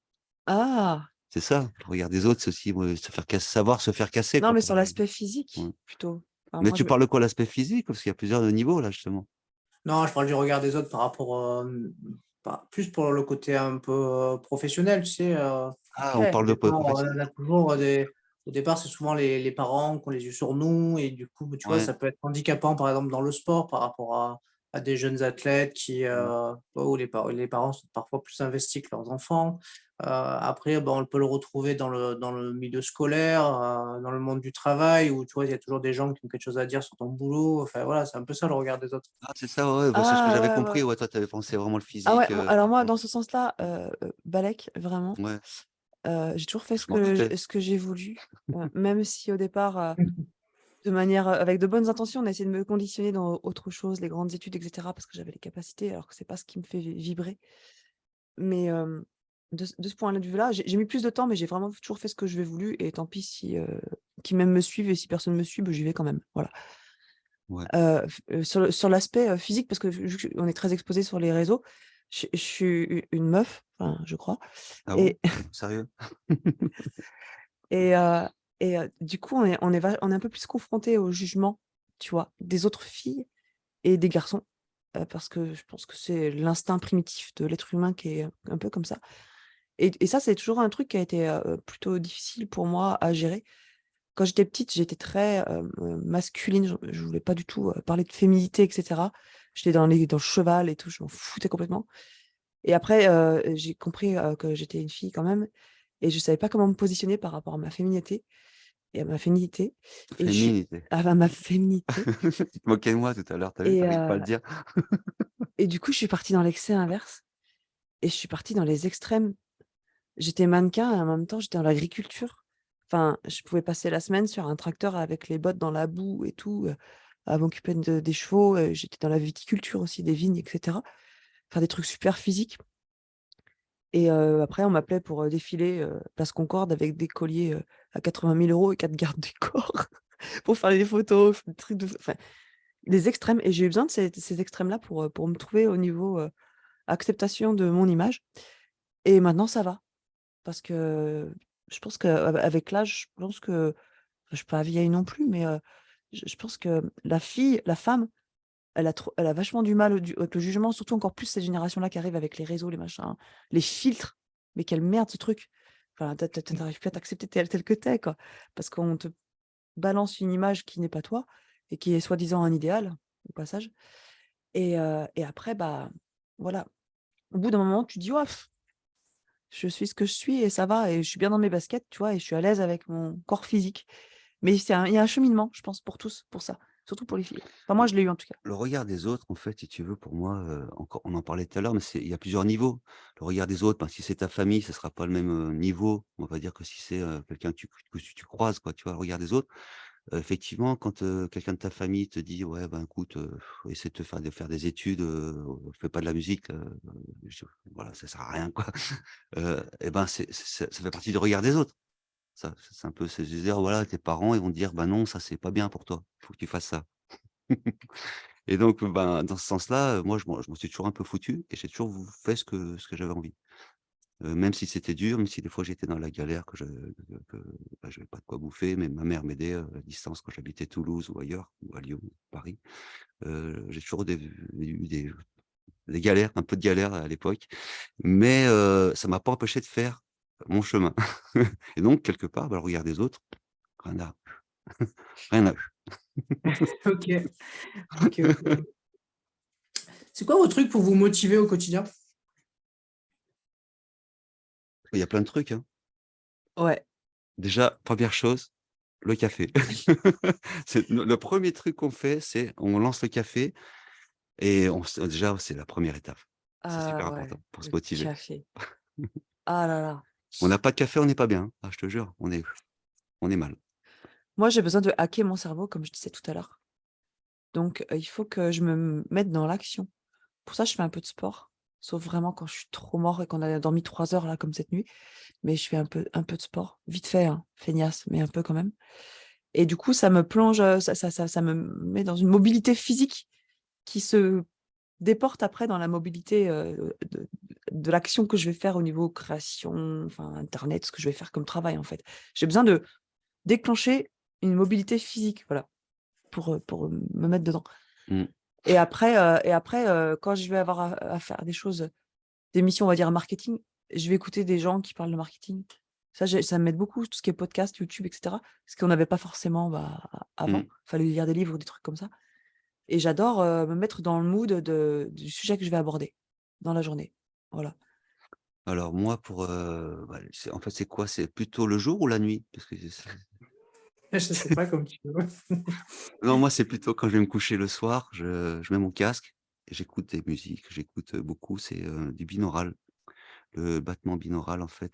Ah! C'est ça, le regard des autres, c'est aussi, se faire casser, savoir se faire casser, Non, quoi, mais pour sur les l'aspect ouais. physique, plutôt. Enfin, Mais moi, tu je parles de quoi? L'aspect physique? Parce qu'il y a plusieurs niveaux là, justement. Non, je parle du regard des autres par rapport, bah, plus pour le côté un peu, professionnel, tu sais, Ah, on OK. parle au de départ, professionnel. on a toujours, des au départ, c'est souvent les parents qui ont les yeux sur nous et du coup, bah, tu vois, Ouais, ça peut être handicapant, par exemple, dans le sport par rapport à des jeunes athlètes qui, ouais. où les parents sont parfois plus investis que leurs enfants. Après, bah, on peut le retrouver dans le milieu scolaire, dans le monde du travail où, tu vois, il y a toujours des gens qui ont quelque chose à dire sur ton boulot. Enfin, voilà, c'est un peu ça le regard des autres. Ah, c'est ça, ouais, ouais, bah, c'est ce que Ah j'avais ouais, compris. ouais. Ouais, toi, tu avais pensé vraiment le Ah ouais, physique, alors moi, ouais, dans ce sens-là, balèque, vraiment. ouais, J'ai toujours fait je m'en doutais. ce que j'ai voulu, même si au départ, de manière, avec de bonnes intentions, on a essayé de me conditionner dans autre chose, les grandes études et cetera, parce que j'avais les capacités, alors que c'est pas ce qui me fait vibrer. Mais, de ce point de vue-là, j'ai mis plus de temps, mais j'ai vraiment toujours fait ce que je voulu et tant pis si, qui même me suivent et si personne me suit, bah, j'y vais quand même, voilà. Ouais. Sur l'aspect, physique, parce que vu qu'on est très exposé sur les réseaux, je suis une meuf, enfin, je crois Ah bon? et Sérieux? et du coup, on est un peu plus confrontés au jugement, tu vois? Des autres filles et des garçons, parce que je pense que c'est l'instinct primitif de l'être humain qui est un peu comme ça et ça, c'est toujours un truc qui a été, plutôt difficile pour moi à gérer. Quand j'étais petite, j'étais très, masculine, je voulais pas du tout, parler de féminité et cetera. J'étais dans le cheval et tout, je m'en foutais complètement et après, j'ai compris, que j'étais une fille quand même et je savais pas comment me positionner par rapport à ma féminité et à ma féminité et je suis Féminité. à ma féminité Tu te moquais de moi tout à l'heure, tu as vu? Tu et arrives pas à le dire. du coup, je suis partie dans l'excès inverse et je suis partie dans les extrêmes. J'étais mannequin et en même temps, j'étais dans l'agriculture. Enfin, je pouvais passer la semaine sur un tracteur avec les bottes dans la boue et tout, à m'occuper des chevaux, j'étais dans la viticulture aussi, des vignes et cetera. Faire des trucs super physiques et après on m'appelait pour, défiler, place Concorde avec des colliers, à 80 000 € et 4 gardes du corps pour faire des photos, des trucs de enfin, des extrêmes et j'ai eu besoin de ces extrêmes-là pour me trouver au niveau, acceptation de mon image et maintenant ça va. Parce que je pense qu'avec l'âge, je pense que je suis pas vieille non plus, mais je pense que la femme, elle a vachement du mal avec le jugement, surtout encore plus cette génération-là qui arrive avec les réseaux, les machins, les filtres. Mais quelle merde ce truc! Enfin, tu plus à t'accepter tel que tu es, quoi. Parce qu'on te balance une image qui n'est pas toi et qui est soi-disant un idéal, au passage et après, bah, voilà. Au bout d'un moment, tu dis: «Ouais, je suis ce que je suis et ça va et je suis bien dans mes baskets», tu vois? Et je suis à l'aise avec mon corps physique. Mais il y a un cheminement, je pense, pour tous, pour ça, surtout pour les filles. Enfin, moi, Le je l'ai eu en tout cas. le regard des autres, en fait, si tu veux, pour moi, encore on en parlait tout à l'heure, mais il y a plusieurs niveaux. Le regard des autres, ben, si c'est ta famille, ça sera pas le même, niveau, on va dire, que si c'est, quelqu'un que tu croises, quoi, tu vois? Le regard des autres. Effectivement, quand, quelqu'un de ta famille te dit: «Ouais, ben, écoute, essaie de faire des études, fais pas de la musique, je voilà, ça sert à rien, quoi». Et ben, ça fait partie du regard des autres. Ça, c'est un peu, c'est de dire, voilà, tes parents, ils vont te dire, bah non, ça, c'est pas bien pour toi. Il faut que tu fasses ça. Et donc, ben, dans ce sens-là, moi, je m'en suis toujours un peu foutu et j'ai toujours fait ce que j'avais envie. Même si c'était dur, même si des fois j'étais dans la galère, que bah, j'avais pas de quoi bouffer, mais ma mère m'aidait, à distance quand j'habitais Toulouse ou ailleurs, ou à Lyon, Paris. J'ai toujours eu des galères, un peu de galère à l'époque, mais ça m'a pas empêché de faire mon chemin. Et donc quelque part, bah, le regard des autres, rien à rien à Ok, ok, ok. C'est quoi vos trucs pour vous motiver au quotidien? il y a plein de trucs, hein. Ouais. Déjà, première chose, le café. C'est le 1er truc qu'on fait, c'est on lance le café et déjà, c'est la première étape. C'est super Ah important ouais, pour se le motiver. café. Ah là là. On n'a pas de café, on n'est pas bien, hein. Ah, je te jure, on est mal. Moi, j'ai besoin de hacker mon cerveau, comme je disais tout à l'heure. Donc, il faut que je me mette dans l'action. Pour ça, je fais un peu de sport, sauf vraiment quand je suis trop mort et qu'on a dormi 3 heures là, comme cette nuit. Mais je fais un peu de sport, vite fait, hein, feignasse, mais un peu quand même. Et du coup, ça me plonge, ça me met dans une mobilité physique qui se déporte après dans la mobilité, de l'action que je vais faire au niveau création, enfin internet, ce que je vais faire comme travail, en fait. J'ai besoin de déclencher une mobilité physique, voilà, pour me mettre dedans. Mmh. Et après, quand je vais avoir à faire des missions, on va dire marketing, je vais écouter des gens qui parlent de marketing. Ça m'aide beaucoup, tout ce qui est podcast, YouTube et cetera, ce qu'on n'avait pas forcément, bah, avant. Mmh. Fallait lire des livres ou des trucs comme ça et j'adore, me mettre dans le mood du sujet que je vais aborder dans la journée. Voilà. Alors moi pour, bah, en fait, c'est quoi? C'est plutôt le jour ou la nuit? Parce que Je sais pas comme tu veux. non, moi, c'est plutôt quand je vais me coucher le soir, je mets mon casque et j'écoute des musiques. J'écoute, beaucoup, c'est, du binaural. Le battement binaural, en fait,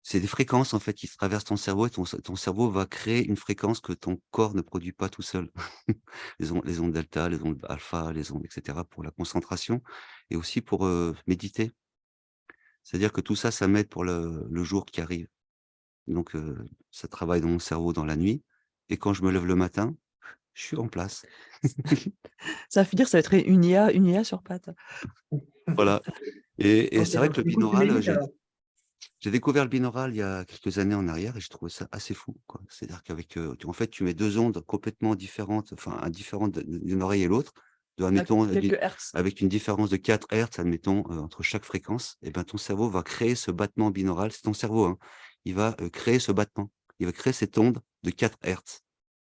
c'est des fréquences, en fait, qui traversent ton cerveau et ton cerveau va créer une fréquence que ton corps ne produit pas tout seul. Les ondes delta, les ondes alpha, les ondes et cetera pour la concentration et aussi pour, méditer. C'est-à-dire que tout ça, ça m'aide pour le jour qui arrive. Donc ça travaille dans mon cerveau dans la nuit et quand je me lève le matin, je suis en place. Ça va finir, ça va être une IA sur pattes. Voilà et OK, c'est vrai donc que le du coup, tu binaural, médites j'ai alors? j'ai découvert le binaural il y a quelques années en arrière et j'ai trouvé ça assez fou, quoi. C'est-à-dire qu'avec, en fait, tu mets 2 ondes complètement différentes, enfin, différentes d'une oreille et l'autre, À admettons, quelques hertz. avec une différence de 4 hertz, admettons, entre chaque fréquence et ben, ton cerveau va créer ce battement binaural. C'est ton cerveau, hein. Il va, créer ce battement. Il va créer cette onde de 4 hertz.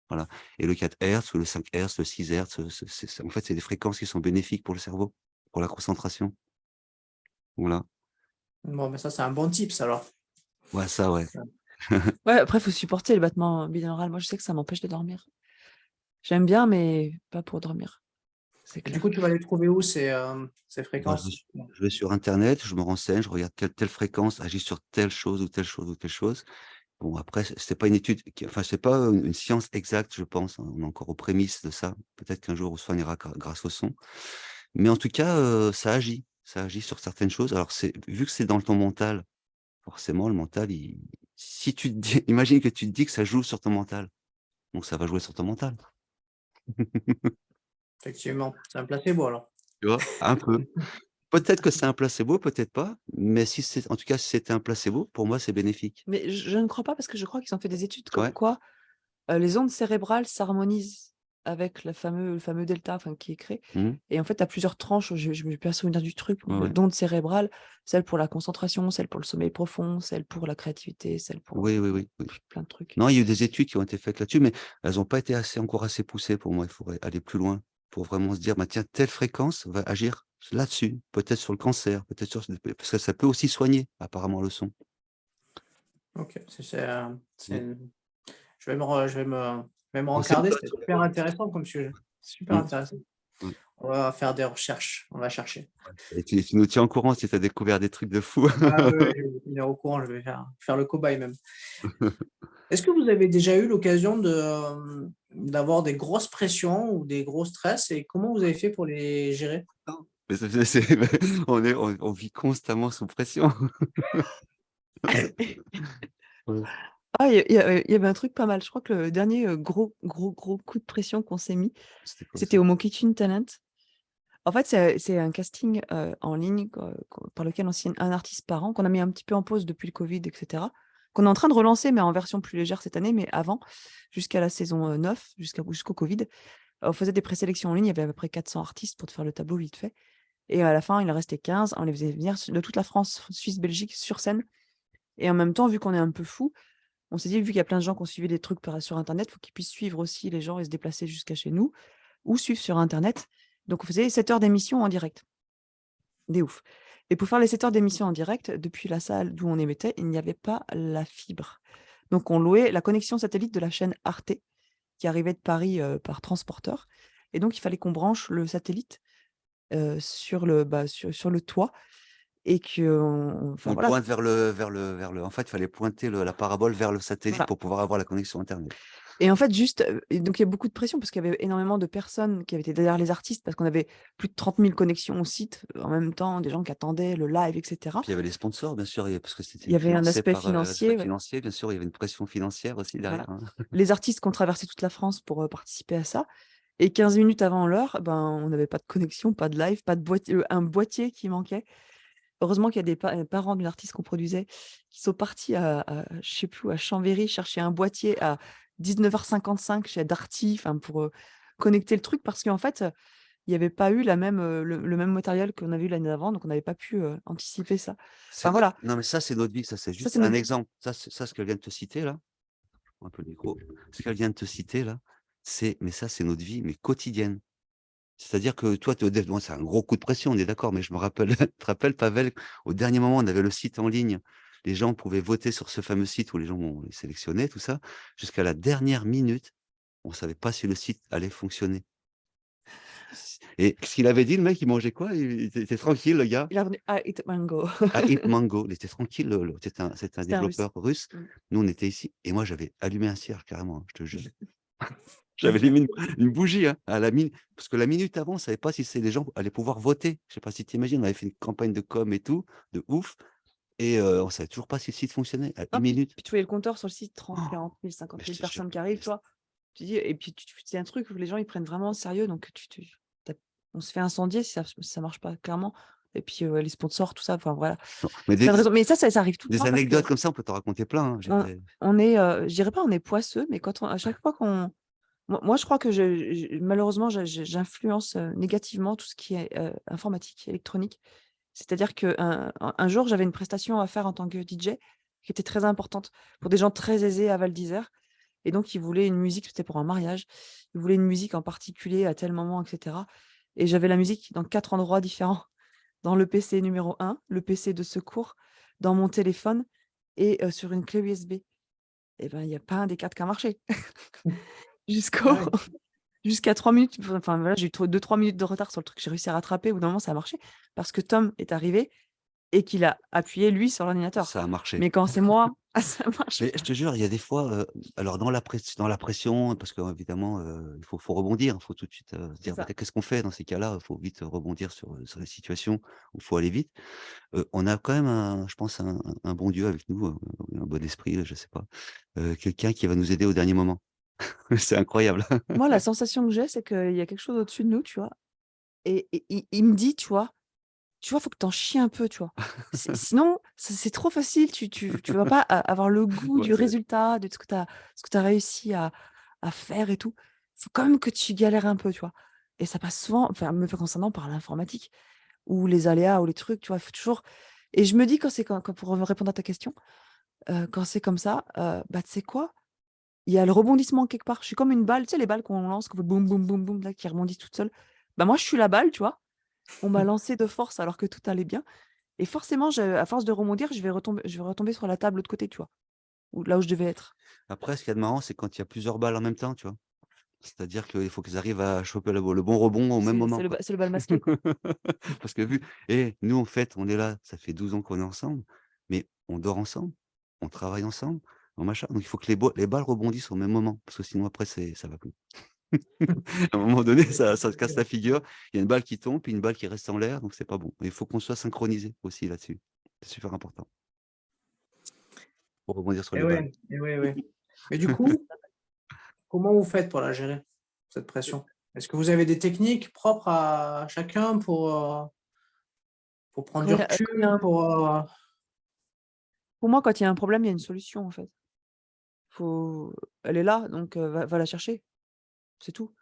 Voilà et le 4 hertz ou le 5 hertz, le 6 hertz, c'est en fait, c'est des fréquences qui sont bénéfiques pour le cerveau, pour la concentration. Voilà. Bon, mais ça, c'est un bon tips alors. Ouais, ça, ouais. Ouais, après, il faut supporter le battement binaural. Moi, je sais que ça m'empêche de dormir. J'aime bien, mais pas pour dormir, c'est Et du coup, clair. tu vas les trouver où ces Bah, fréquences? je vais sur internet, je me renseigne, je regarde telle fréquence agit sur telle chose ou telle chose ou telle chose. Bon après c'est pas une étude qui enfin c'est pas, une science exacte je pense, hein. On est encore aux prémices de ça. Peut-être qu'un jour on se soignera grâce au son. Mais en tout cas, ça agit sur certaines choses. Alors c'est vu que c'est dans ton mental, forcément le mental il si tu te dis imagine que tu te dis que ça joue sur ton mental, donc ça va jouer sur ton mental. Effectivement, c'est un placebo alors. Tu vois? Un peu. Peut-être que c'est un placebo, peut-être pas, mais si c'est en tout cas si c'était un placebo, pour moi c'est bénéfique. Mais je ne crois pas parce que je crois qu'ils ont fait des études comme Ouais. quoi, les ondes cérébrales s'harmonisent avec le fameux delta, enfin, qui est créé Mmh. et en fait, tu as plusieurs tranches, je me plus souvenir du truc, Ouais, ouais. d'ondes cérébrales, celle pour la concentration, celle pour le sommeil profond, celle pour la créativité, celle pour, Oui, oui, oui, oui. plein de trucs. Non, il y a eu des études qui ont été faites là-dessus, mais elles ont pas été encore assez poussées pour moi. Il faudrait aller plus loin pour vraiment se dire: «Bah, tiens, telle fréquence va agir là-dessus, peut-être sur le cancer, peut-être sur» parce que ça peut aussi soigner apparemment le son. OK, Mmh. je vais me Renseigne rencarder, toi c'est sur super intéressant comme sujet. Super mmh, intéressant. ouais, On va faire des recherches, on va chercher. et tu nous tiens au courant si tu as découvert des trucs de fou. Ah oui, oui, je vais vous tenir au courant, je vais faire le cobaye même. Est-ce que vous avez déjà eu l'occasion d'avoir des grosses pressions ou des gros stress et comment vous avez fait pour les gérer? Non, mais on vit constamment sous pression. Ouais. Ah, il y avait un truc pas mal. Je crois que le dernier gros coup de pression qu'on s'est mis, C'était quoi c'était ça? au Mon Kitchen Talent. En fait, c'est un casting en ligne par lequel on signe un artiste par an, qu'on a mis un petit peu en pause depuis le Covid, etc. Qu'on est en train de relancer, mais en version plus légère cette année. Mais avant, jusqu'à la saison 9, jusqu'au Covid, on faisait des présélections en ligne. Il y avait à peu près 400 artistes pour te faire le tableau vite fait. Et à la fin, il en restait 15. On les faisait venir de toute la France, Suisse, Belgique sur scène. Et en même temps, vu qu'on est un peu fou, on s'est dit, vu qu'il y a plein de gens qui ont suivi des trucs sur Internet, il faut qu'ils puissent suivre aussi les gens et se déplacer jusqu'à chez nous ou suivre sur Internet. Donc, on faisait 7 heures d'émission en direct. Des ouf. Et pour faire les 7 heures d'émission en direct, depuis la salle d'où on émettait, il n'y avait pas la fibre. Donc, on louait la connexion satellite de la chaîne Arte qui arrivait de Paris par transporteur. Et donc, il fallait qu'on branche le satellite sur le toit et enfin On voilà, pointe en fait, il fallait pointer la parabole vers le satellite voilà. pour pouvoir avoir la connexion Internet. Et en fait, juste, et donc il y a beaucoup de pression parce qu'il y avait énormément de personnes qui avaient été derrière les artistes parce qu'on avait plus de 30 000 connexions au site en même temps, des gens qui attendaient le live, etc. Puis il y avait les sponsors, bien sûr, parce que Il c'était y avait un financé aspect par l'aspect financier, ouais, financier, bien sûr, il y avait une pression financière aussi voilà. derrière, hein. Les artistes qui ont traversé toute la France pour participer à ça. Et 15 minutes avant l'heure, ben, on n'avait pas de connexion, pas de live, pas de boîtier, un boîtier qui manquait. Heureusement qu'il y a des parents d'une artiste qu'on produisait qui sont partis je sais plus, à Chambéry chercher un boîtier à 19h55 chez Darty, enfin pour connecter le truc parce qu'en fait, il n'y avait pas eu le même matériel qu'on avait eu l'année d'avant, donc on n'avait pas pu anticiper ça. Enfin voilà, Non, mais ça, c'est notre vie, ça, c'est ça juste c'est un notre. exemple. Ça, ce qu'elle vient de te citer là, un peu le micro, ce qu'elle vient de te citer là, mais ça, c'est notre vie, mais quotidienne. C'est-à-dire que toi, bon, c'est un gros coup de pression, on est d'accord, mais je me rappelle, tu te rappelles, Pavel, au dernier moment, on avait le site en ligne. Les gens pouvaient voter sur ce fameux site où les gens on les sélectionnait, tout ça. Jusqu'à la dernière minute, on ne savait pas si le site allait fonctionner. Et ce qu'il avait dit, le mec, il mangeait quoi? Il était tranquille, le gars. Il est revenu à Eat Mango. À Eat Mango, il était tranquille. C'était un C'était un russe. développeur russe. Mm. Nous, on était ici. Et moi, j'avais allumé un cierge, carrément, hein, je te jure. J'avais allumé une bougie hein, à la minute. Parce que la minute avant, on ne savait pas si les gens allaient pouvoir voter. Je ne sais pas si tu imagines, on avait fait une campagne de com et tout, de ouf. Et on ne savait toujours pas si le site fonctionnait. À Ah, une puis, minute. puis tu voyais le compteur sur le site, Oh, 30, 40 000, 50 mais je 000 te jure. personnes qui arrivent, toi. Tu dis, et puis c'est un truc où les gens ils prennent vraiment au sérieux, donc on se fait incendier si ça marche pas, clairement. Et puis les sponsors, tout ça, enfin voilà. Non, mais Plein de raisons. Mais ça arrive tout le des temps parce que anecdotes comme ça, on peut t'en raconter plein. Hein, on est, je dirais pas on est poisseux, mais à chaque fois qu'on. Moi, je crois que malheureusement, j'influence négativement tout ce qui est informatique, électronique. C'est-à-dire qu'un jour, j'avais une prestation à faire en tant que DJ qui était très importante pour des gens très aisés à Val d'Isère. Et donc, ils voulaient une musique, c'était pour un mariage. Ils voulaient une musique en particulier à tel moment, etc. Et j'avais la musique dans 4 endroits différents. Dans le PC numéro 1, le PC de secours, dans mon téléphone et sur une clé USB. Et ben, il n'y a pas un des 4 qui a marché. Jusqu'au Ah oui. Jusqu'à 3 minutes, enfin voilà, j'ai eu 2-3 minutes de retard sur le truc, j'ai réussi à rattraper. Au bout d'un moment, ça a marché parce que Tom est arrivé et qu'il a appuyé, lui, sur l'ordinateur. Ça a marché. Mais quand c'est moi, ça marche Mais pas. je te jure, il y a des fois, alors dans la pression, parce qu'évidemment, il faut rebondir, il faut tout de suite se C'est dire: «Bah, ça. qu'est-ce qu'on fait dans ces cas-là?» Il faut vite rebondir sur les situations où il faut aller vite. On a quand même je pense un bon Dieu avec nous, un bon esprit, je sais pas, quelqu'un qui va nous aider au dernier moment. C'est incroyable. Moi, la sensation que j'ai, c'est qu'il y a quelque chose au-dessus de nous, tu vois? Et il me dit, tu vois, faut que tu en chies un peu, tu vois? Sinon, c'est trop facile, tu vas pas avoir le goût Ouais, du résultat, de ce que tu as réussi à faire et tout. Faut quand même que tu galères un peu, tu vois? Et ça passe souvent, enfin, me concernant par l'informatique ou les aléas ou les trucs, tu vois? Il faut toujours. Et je me dis quand pour répondre à ta question, quand c'est comme ça, bah, tu sais quoi? Il y a le rebondissement quelque part. Je suis comme une balle, tu sais les balles qu'on lance, qu'on fait boum boum boum boum là, qui rebondissent toutes seules? Bah, moi je suis la balle, tu vois? On m'a lancée de force alors que tout allait bien et forcément à force de rebondir, je vais retomber sur la table de l'autre côté, tu vois? Ou là où je devais être. Après, ce qu'il y a de marrant, c'est quand il y a plusieurs balles en même temps, tu vois? C'est-à-dire qu'il faut qu'ils arrivent à choper le bon rebond au même C'est moment, c'est le quoi. ba c'est le bal masqué, quoi. Parce que nous, en fait, on est là, ça fait 12 ans qu'on est ensemble, mais on dort ensemble, on travaille ensemble, machin. Donc il faut que les balles rebondissent au même moment, parce que sinon après ça va plus. À un moment donné, ça te casse la figure. Il y a une balle qui tombe, puis une balle qui reste en l'air, donc c'est pas bon. Il faut qu'on soit synchronisé aussi là-dessus. C'est super important. pour rebondir sur Et les balles. ouais, et ouais, ouais. Et du coup, comment vous faites pour la gérer, cette pression? Est-ce que vous avez des techniques propres à chacun pour prendre Quand du il y a quand il y a recul, un Pour moi, quand il y a un problème, il y a une solution, en fait. Faut Elle est là, donc va la chercher, c'est tout.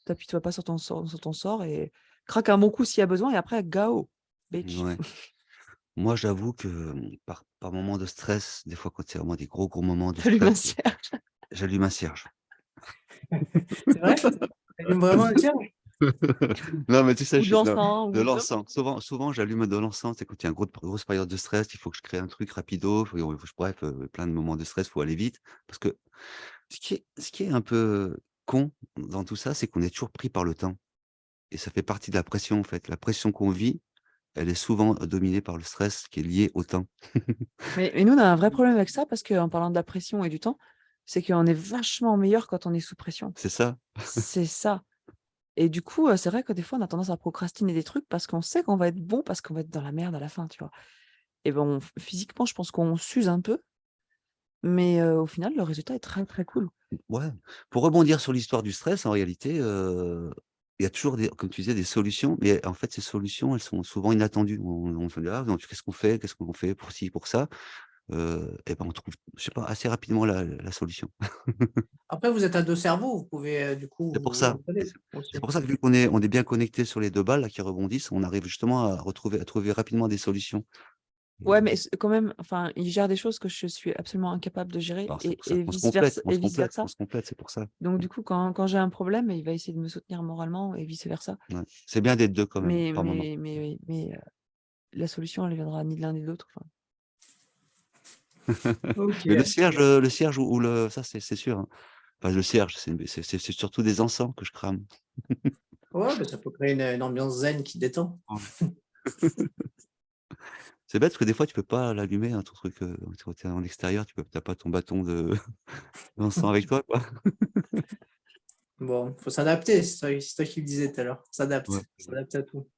T'appuies-toi pas sur ton sort et craque un bon coup s'il y a besoin et après GAO, bitch. Ouais. Moi, j'avoue que par moment de stress, des fois, quand c'est vraiment des gros moments de Tu allumes un stress, cierge. j'allume un cierge. c'est vrai? Tu allumes vraiment le cierge? Non, mais tu sais, Ou de non, l'encens de ou l'encens. Souvent, j'allume de l'encens. C'est quand il y a une grosse période de stress, il faut que je crée un truc rapido. Bref, plein de moments de stress, il faut aller vite. Parce que ce qui est un peu con dans tout ça, c'est qu'on est toujours pris par le temps. Et ça fait partie de la pression, en fait. La pression qu'on vit, elle est souvent dominée par le stress qui est lié au temps. mais nous, on a un vrai problème avec ça parce qu'en parlant de la pression et du temps, c'est qu'on est vachement meilleur quand on est sous pression. C'est ça? C'est ça. Et du coup, c'est vrai que des fois, on a tendance à procrastiner des trucs parce qu'on sait qu'on va être bon, parce qu'on va être dans la merde à la fin, tu vois? Et ben, physiquement, je pense qu'on s'use un peu, mais au final, le résultat est très, très cool. Ouais. Pour rebondir sur l'histoire du stress, en réalité, il y a toujours comme tu disais, des solutions, mais en fait, ces solutions, elles sont souvent inattendues. On se dit: «Ah, donc qu'est-ce qu'on fait? Qu'est-ce qu'on fait pour ci, pour ça?» Et ben, on trouve, je sais pas, assez rapidement la solution. Après, vous êtes à 2 cerveaux, vous pouvez, du coup, C'est pour vous ça. entraider C'est aussi. pour ça que vu qu'on est bien connecté sur les 2 balles là qui rebondissent, on arrive justement à trouver rapidement des solutions. Ouais, Et mais quand même, enfin, il gère des choses que je suis absolument incapable de gérer alors c'est et pour ça qu'on se vice complète, versa et vice on versa. se complète, c'est pour ça. Donc du coup, quand j'ai un problème, il va essayer de me soutenir moralement et vice versa. Ouais. C'est bien d'être 2 quand même, Mais par moment. mais mais oui, la solution, elle viendra ni de l'un ni de l'autre, enfin. OK. Mais le cierge ou le ça c'est sûr, hein. Enfin le cierge, c'est surtout des encens que je crame. Ouais, bah, ça peut créer une ambiance zen qui détend. Ouais. C'est bête parce que des fois tu peux pas l'allumer, hein, ton truc, quand tu es en extérieur, tu as pas ton bâton de d'encens avec toi, quoi. Bon, faut s'adapter, c'est toi qui le disais tout à l'heure. Ouais, c'est vrai. S'adapte à tout.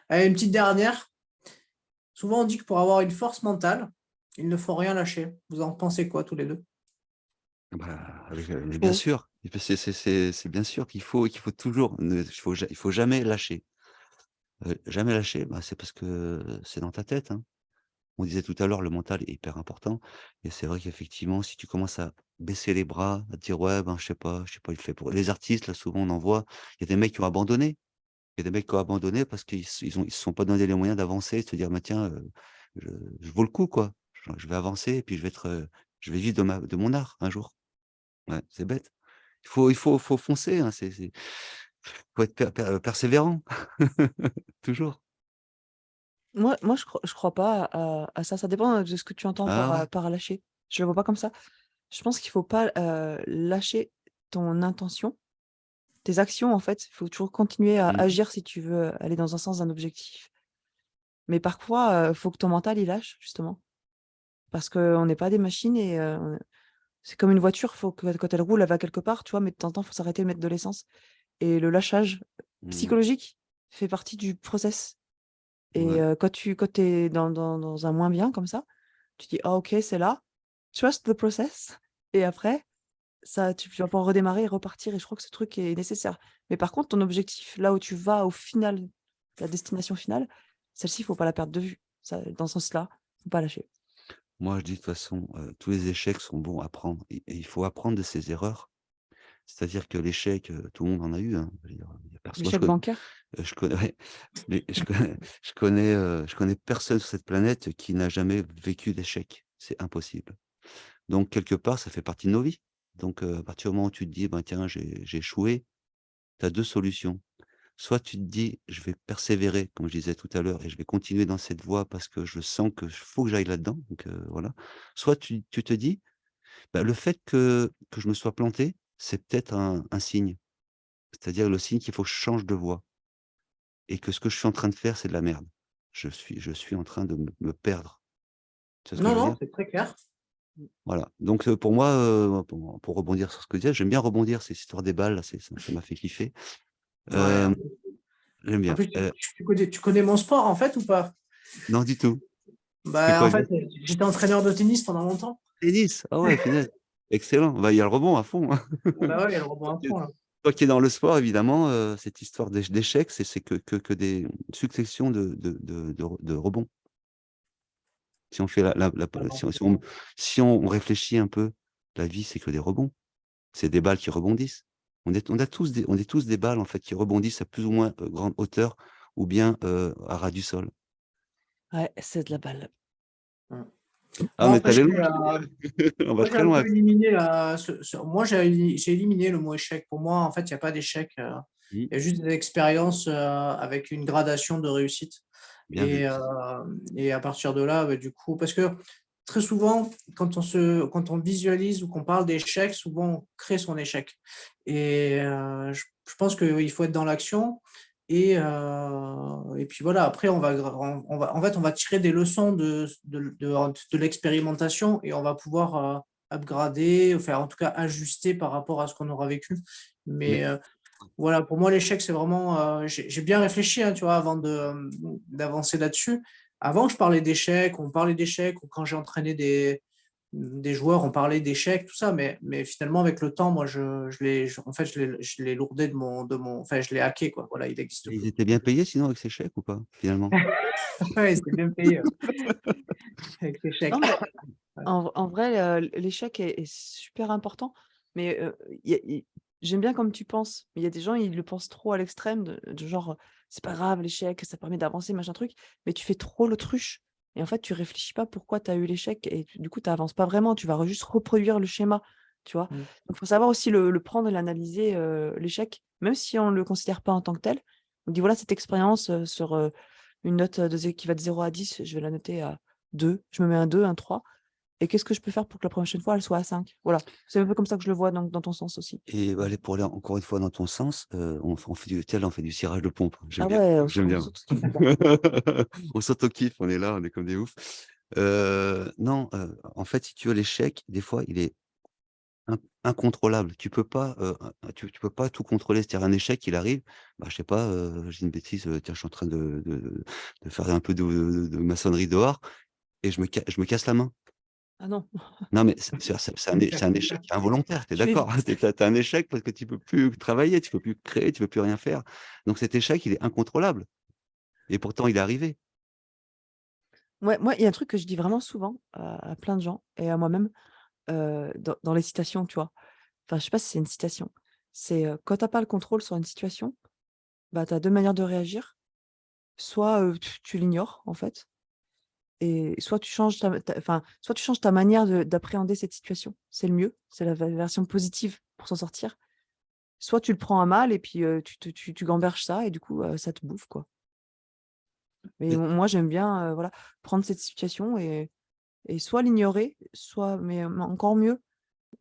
Allez, une petite dernière. Souvent, on dit que pour avoir une force mentale, il ne faut rien lâcher. Vous en pensez quoi tous les 2? Bah, mais bien Faux. sûr, et puis c'est bien sûr qu'il faut toujours il faut jamais lâcher. Jamais lâcher, bah, c'est parce que c'est dans ta tête, hein. On disait tout à l'heure, le mental est hyper important et c'est vrai qu'effectivement, si tu commences à baisser les bras, à te dire: «Ouais, ben, je sais pas, il fait pour» les artistes, là, souvent, on en voit, il y a des mecs qui ont abandonné. Il y a des mecs qui ont abandonné parce qu'ils se sont pas donné les moyens d'avancer, de se dire: «Bah, tiens, je vaux le coup, quoi. Je vais avancer et puis je vais vivre de mon art un jour». Ouais, c'est bête. Il faut foncer, hein, faut être persévérant. Toujours. Moi, je crois pas à ça. Ça dépend de ce que tu entends Ah ouais? par lâcher. Je le vois pas comme ça. Je pense qu'il faut pas, lâcher ton intention, tes actions, en fait. Il faut toujours continuer à Mmh. agir si tu veux aller dans un sens d'un objectif. Mais parfois, faut que ton mental, il lâche, justement. Parce qu'on n'est pas des machines et c'est comme une voiture, faut que quand elle roule, elle va quelque part, tu vois? Mais de temps en temps, faut s'arrêter de mettre de l'essence et le lâchage Mmh. psychologique fait partie du process et Ouais. quand tu es dans un moins bien comme ça, tu dis: «Ah OK, c'est là, trust the process» et après ça tu vas pouvoir redémarrer et repartir et je crois que ce truc est nécessaire. Mais par contre, ton objectif, là où tu vas au final, la destination finale, celle-ci, il faut pas la perdre de vue. Ça dans ce sens-là, faut pas lâcher. Moi, je dis de toute façon, tous les échecs sont bons à apprendre et il faut apprendre de ses erreurs. C'est-à-dire que l'échec, tout le monde en a eu, hein. Je veux dire, il y a personne moi, L'échec bancaire? je connais ouais, mais je connais personne sur cette planète qui n'a jamais vécu d'échec. C'est impossible. Donc quelque part, ça fait partie de nos vies. Donc à partir du moment où tu te dis: «Ben, tiens, j'ai échoué», tu as 2 solutions. Soit tu te dis: «Je vais persévérer», comme je disais tout à l'heure et je vais continuer dans cette voie parce que je sens que faut que j'aille là-dedans, donc voilà. Soit tu te dis: «Bah, le fait que je me sois planté, c'est peut-être un signe». C'est-à-dire le signe qu'il faut que je change de voie et que ce que je suis en train de faire, c'est de la merde. Je suis en train de me perdre. Tu vois ce que Non, je veux non, dire? c'est très clair. Voilà. Donc pour moi, pour rebondir sur ce que tu disais, j'aime bien rebondir, ces histoires des balles là, ça m'a fait kiffer. Ouais, Hem, J'aime en bien. plus, tu connais mon sport, en fait, ou pas? Non, du tout. C'est Bah, quoi en le fait, j'étais entraîneur de tennis pendant longtemps. tennis? Ah ouais, punaise. Excellent. Bah, il y a le rebond à fond, hein. Ah bah ouais, il y a le rebond Toi à qui fond, là. toi qui es dans le sport, évidemment, cette histoire d'échecs, c'est que des successions de rebonds. Si on fait Totalement. si on réfléchit un peu, la vie, c'est que des rebonds. C'est des balles qui rebondissent. On est tous des balles, en fait, qui rebondissent à plus ou moins, grande hauteur ou bien, à ras du sol. Ouais, c'est de la balle. Mmh. Ah, Bon, mais après, tu allais loin, on va moi, j'ai très un loin peu avec ça. éliminé moi, j'ai éliminé le mot échec. Pour moi, en fait, il n'y a pas d'échec. Mmh, Il y a juste des expériences avec une gradation de réussite. bien vu. Et, euh, et à partir de là, bah, du coup, parce que très souvent, quand on visualise ou qu'on parle d'échec, souvent on crée son échec. Et je pense qu'il faut être dans l'action. Et puis voilà, après, en fait, on va tirer des leçons de l'expérimentation et on va pouvoir upgrader, ou faire en tout cas ajuster par rapport à ce qu'on aura vécu. Mais Mais voilà, pour moi, l'échec, c'est vraiment, j'ai bien réfléchi, hein, tu vois, avant d'avancer là-dessus. Avant, je parlais d'échecs, on parlait d'échecs, ou quand j'ai entraîné des joueurs, on parlait d'échecs, tout ça, mais finalement, avec le temps, moi, en fait, je l'ai lourdé enfin, je l'ai hacké, quoi. Voilà, il n'existe ils plus. étaient bien payés sinon avec ces chèques ou pas, finalement? Ouais, c'était bien payé, avec l'échec. Non, mais Ouais. en vrai, l'échec est super important, mais y a y j'aime bien comme tu penses, mais il y a des gens, ils le pensent trop à l'extrême de genre, «C'est pas grave l'échec, ça permet d'avancer, machin truc», mais tu fais trop l'autruche et en fait, tu réfléchis pas pourquoi tu as eu l'échec et du coup, tu avances pas vraiment, tu vas juste reproduire le schéma, tu vois? Mmh. Donc faut savoir aussi le prendre et l'analyser, l'échec, même si on le considère pas en tant que tel. On dit: «Voilà, cette expérience, sur, une note, qui va de 0 à 10, je vais la noter à 2, je me mets un 2, un 3. Et qu'est-ce que je peux faire pour que la prochaine fois, elle soit à 5. Voilà, c'est un peu comme ça que je le vois dans ton sens aussi. Et bah, allez, pour aller encore une fois dans ton sens, on fait du cirage de pompe. J'aime Ah bien, ouais, j'aime on bien. saute kiffe là. On s'auto-kiffe, on est là, on est comme des oufs. Non, en fait, si tu veux, l'échec, des fois, il est incontrôlable. Tu peux pas, tu peux pas tout contrôler. C'est-à-dire un échec, il arrive, bah, je sais pas, je dis une bêtise, tiens, je suis en train de faire un peu de maçonnerie dehors et je me casse la main. Ah non, Non, mais c'est un échec involontaire, tu es tu d'accord? évites. Tu as un échec parce que tu peux plus travailler, tu peux plus créer, tu peux plus rien faire. Donc cet échec, il est incontrôlable et pourtant il est arrivé. Ouais, moi, il y a un truc que je dis vraiment souvent à plein de gens et à moi-même, dans les citations, tu vois? Enfin, je sais pas si c'est une citation. C'est, quand tu as pas le contrôle sur une situation, bah, tu as 2 manières de réagir. Soit, tu l'ignores, en fait, et soit tu changes soit tu changes ta manière d'appréhender cette situation. C'est le mieux, c'est la version positive pour s'en sortir. Soit tu le prends à mal et puis, tu gamberges ça et du coup, ça te bouffe, quoi. Mais Et moi, j'aime bien, voilà, prendre cette situation et soit l'ignorer, soit mais, encore mieux,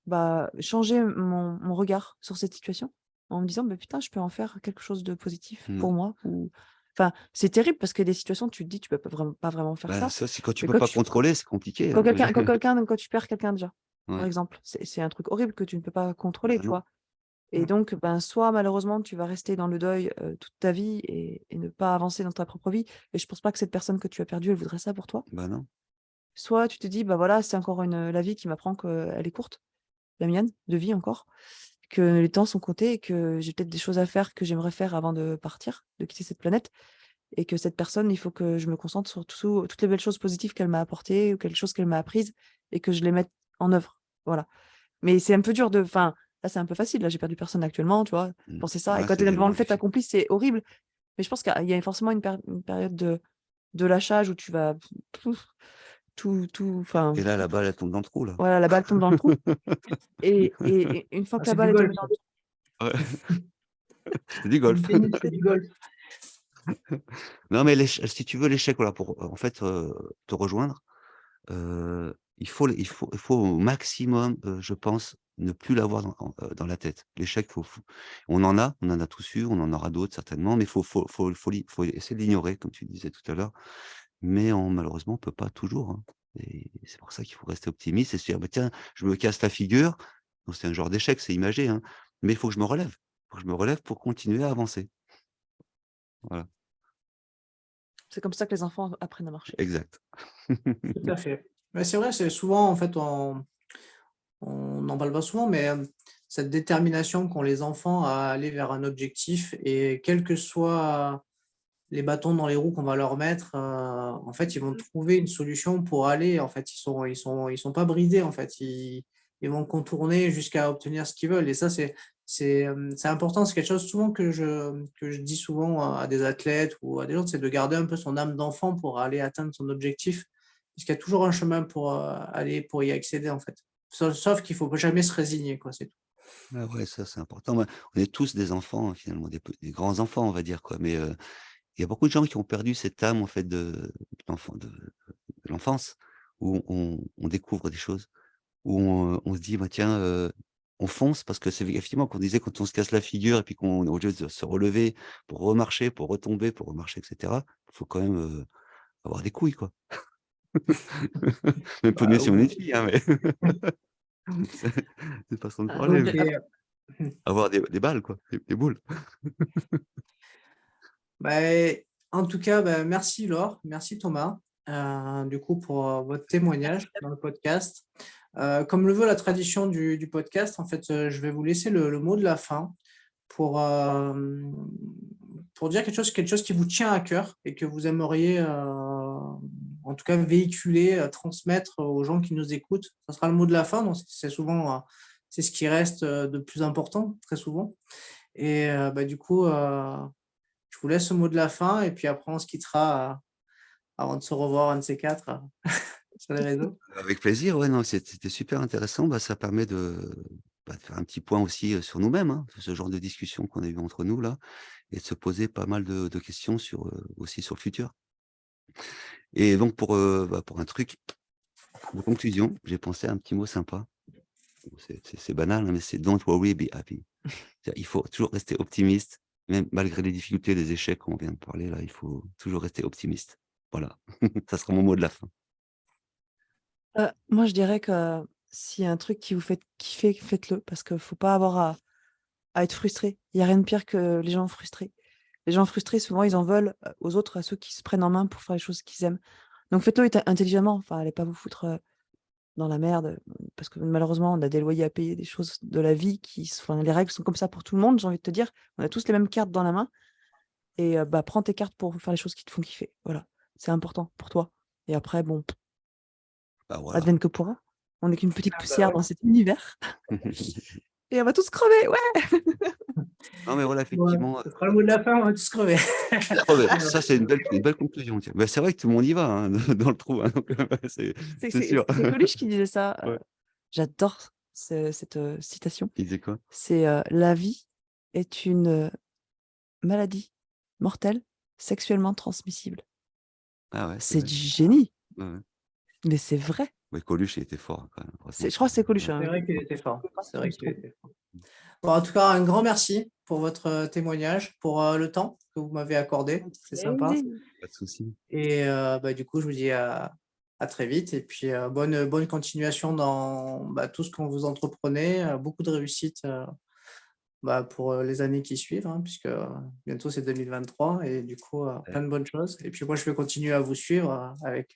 bah, changer mon regard sur cette situation en me disant: «Bah, putain, je peux en faire quelque chose de positif mmh, pour moi» ou enfin, c'est terrible parce qu'il y a des situations, tu te dis: «Tu peux pas vraiment faire bah, ça», ça, c'est quand tu mais peux pas contrôler, c'est compliqué, hein. quand tu perds quelqu'un déjà, par Ouais, exemple, c'est un truc horrible que tu ne peux pas contrôler, bah, tu non. vois? Et donc, ben, soit malheureusement tu vas rester dans le deuil, toute ta vie et ne pas avancer dans ta propre vie et je pense pas que cette personne que tu as perdue, elle voudrait ça pour toi. Bah, non. Soit tu te dis: «Bah, voilà, c'est encore la vie qui m'apprend qu'elle est courte, la mienne, de vie encore, que les temps sont comptés et que j'ai peut-être des choses à faire que j'aimerais faire avant de partir, de quitter cette planète et que cette personne, il faut que je me concentre sur toutes les belles choses positives qu'elle m'a apportées ou quelque chose qu'elle m'a apprises et que je les mette en œuvre». Voilà. Mais c'est un peu dur là, c'est un peu facile, là, j'ai perdu personne actuellement, tu vois? Mmh. Penser ça et Ouais, quand c'est tu es des devant le moments fait difficiles. accompli, c'est horrible. Mais je pense qu'il y a forcément une période de lâchage où tu vas tout Et enfin, là, la balle, elle tombe dans le trou, là. voilà, la balle tombe dans le trou et une fois Ah, que la c'est du balle est golf, tombée dans ça. le trou, Ouais, c'est du C'est du golf. tennis, c'est du golf. Non, mais si tu veux l'échec, voilà, pour, en fait, te rejoindre, il faut au maximum, je pense, ne plus l'avoir dans la tête. L'échec, on en a tous eu, on en aura d'autres certainement, mais faut essayer de l'ignorer comme tu disais tout à l'heure. Mais malheureusement, on peut pas toujours, hein, et c'est pour ça qu'il faut rester optimiste et se dire: «Bah, tiens, je me casse la figure». Donc c'est un genre d'échec, c'est imagé, hein, mais il faut que je me relève. Il faut que je me relève pour continuer à avancer. Voilà. C'est comme ça que les enfants apprennent à marcher. Exact. Tout à fait. Mais c'est vrai, c'est souvent, en fait, on n'en parle pas souvent, mais cette détermination qu'ont les enfants à aller vers un objectif et quels que soient les bâtons dans les roues qu'on va leur mettre, en fait, ils vont trouver une solution pour aller. En fait, ils sont pas bridés. En fait, ils vont contourner jusqu'à obtenir ce qu'ils veulent. Et ça, c'est important. C'est quelque chose souvent que je dis souvent à des athlètes ou à des gens, c'est de garder un peu son âme d'enfant pour aller atteindre son objectif, puisqu'il y a toujours un chemin pour pour y accéder, en fait. Sauf qu'il faut jamais se résigner, quoi. C'est tout. Ah ouais, ça, c'est important. Ouais, on est tous des enfants, hein, finalement, des grands enfants, on va dire, quoi. Mais il y a beaucoup de gens qui ont perdu cette âme, en fait, de l'enfant, de l'enfance, où on découvre des choses, où on se dit: «Bah, tiens, on fonce», parce que c'est effectivement qu'on disait quand on se casse la figure et puis qu'on au lieu de se relever pour remarcher, pour retomber, pour remarcher et cetera, il faut quand même, avoir des couilles, quoi. Un peu Bah, mieux si on est une oui. fille, hein, mais c'est une façon de Ah, parler, Donc, mais avoir des balles, quoi, des boules. bah, en tout cas, bah, merci Laure, merci Thomas, du coup pour, votre témoignage dans le podcast. Comme le veut la tradition du podcast, en fait, je vais vous laisser le mot de la fin pour, pour dire quelque chose qui vous tient à cœur et que vous aimeriez, en tout cas véhiculer, transmettre aux gens qui nous écoutent. Ça sera le mot de la fin, donc c'est souvent, c'est ce qui reste, de plus important, très souvent. Et bah, du coup, je vous laisse le mot de la fin et puis après on se quittera, avant de se revoir un de ces 4 sur les réseaux. Avec plaisir, ouais, non, c'était super intéressant. Bah, ça permet de faire un petit point aussi, sur nous-mêmes, hein, ce genre de discussion qu'on a eu entre nous là et de se poser pas mal de questions sur, aussi sur le futur. Et donc pour un truc de conclusion, j'ai pensé à un petit mot sympa. Bon, c'est banal, hein, mais c'est «Don't worry, be happy». C'est-à-dire, il faut toujours rester optimiste, même malgré les difficultés, les échecs qu'on vient de parler là, il faut toujours rester optimiste. Voilà, ça sera mon mot de la fin. Moi, je dirais que s'il y a un truc qui vous fait kiffer, faites-le parce qu'il faut pas avoir à être frustré. Il y a rien de pire que les gens frustrés. Les gens frustrés, souvent, ils en veulent, aux autres, à ceux qui se prennent en main pour faire les choses qu'ils aiment. Donc faites-le intelligemment, enfin, allez pas vous foutre, dans la merde, parce que malheureusement, on a des loyers à payer, des choses de la vie enfin, les règles sont comme ça pour tout le monde, j'ai envie de te dire. On a tous les mêmes cartes dans la main et bah, prends tes cartes pour faire les choses qui te font kiffer. Voilà, c'est important pour toi et après bon, Bah, voilà. advienne que pourra. On n'est qu'une petite Ah bah, poussière ouais. dans cet univers et on va tous crever, ouais! Non, mais voilà, Ouais, effectivement, ce sera le mot de la fin, on va tous crever. oh beh, ça, c'est une belle conclusion, tiens. Bah, c'est vrai que tout le monde y va, hein, dans le trou, hein, donc c'est sûr. C'est Coluche qui disait ça, Ouais. j'adore cette, citation. Il disait quoi? C'est, «La vie est une, maladie mortelle sexuellement transmissible». Ah ouais, c'est C'est vrai. du génie, Ouais, ouais. mais c'est vrai. Ouais, Coluche, il était fort, hein, quand même, franchement, Je crois que c'est Coluche, ouais. C'est hein, vrai qu'il était fort. C'est il vrai me qu'il trompe. était fort. Bon, en tout cas, un grand merci pour votre, témoignage, pour, le temps que vous m'avez accordé. C'est sympa. Plaisir. Pas de souci. Et bah, du coup, je vous dis à très vite et puis, bonne continuation dans, bah, tout ce que vous entreprenez, beaucoup de réussite, bah, pour, les années qui suivent, hein, puisque, bientôt c'est 2023 et du coup, Ouais. plein de bonnes choses et puis moi, je vais continuer à vous suivre, avec,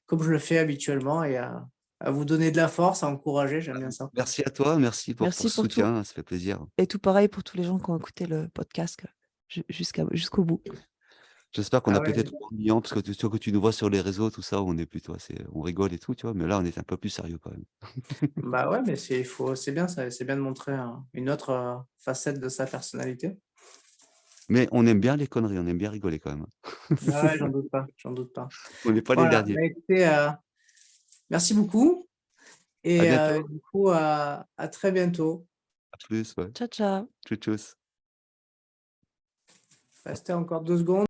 comme je le fais habituellement et à vous donner de la force, à encourager, j'aime bien ça. Merci à toi, merci pour Merci ce pour tout soutien, ça fait plaisir. et tout pareil pour tous les gens qui ont écouté le podcast, jusqu'au bout. J'espère qu'on Ah a ouais, peut-être ennuyant parce que tu sûr que tu nous vois sur les réseaux, tout ça, on est plutôt assez on rigole et tout, tu vois? Mais là, on est un peu plus sérieux quand même. bah, ouais, mais c'est bien ça, c'est bien de montrer une autre, facette de sa personnalité. Mais on aime bien les conneries, on aime bien rigoler quand même, hein. Ah ouais, j'en doute pas, j'en doute pas. On n'est pas les Voilà, derniers. bah, écoutez, merci beaucoup À et bientôt, du coup, à très bientôt. à plus, ouais. Ciao, ciao. Tchuss, tchuss. Restez encore 2 secondes.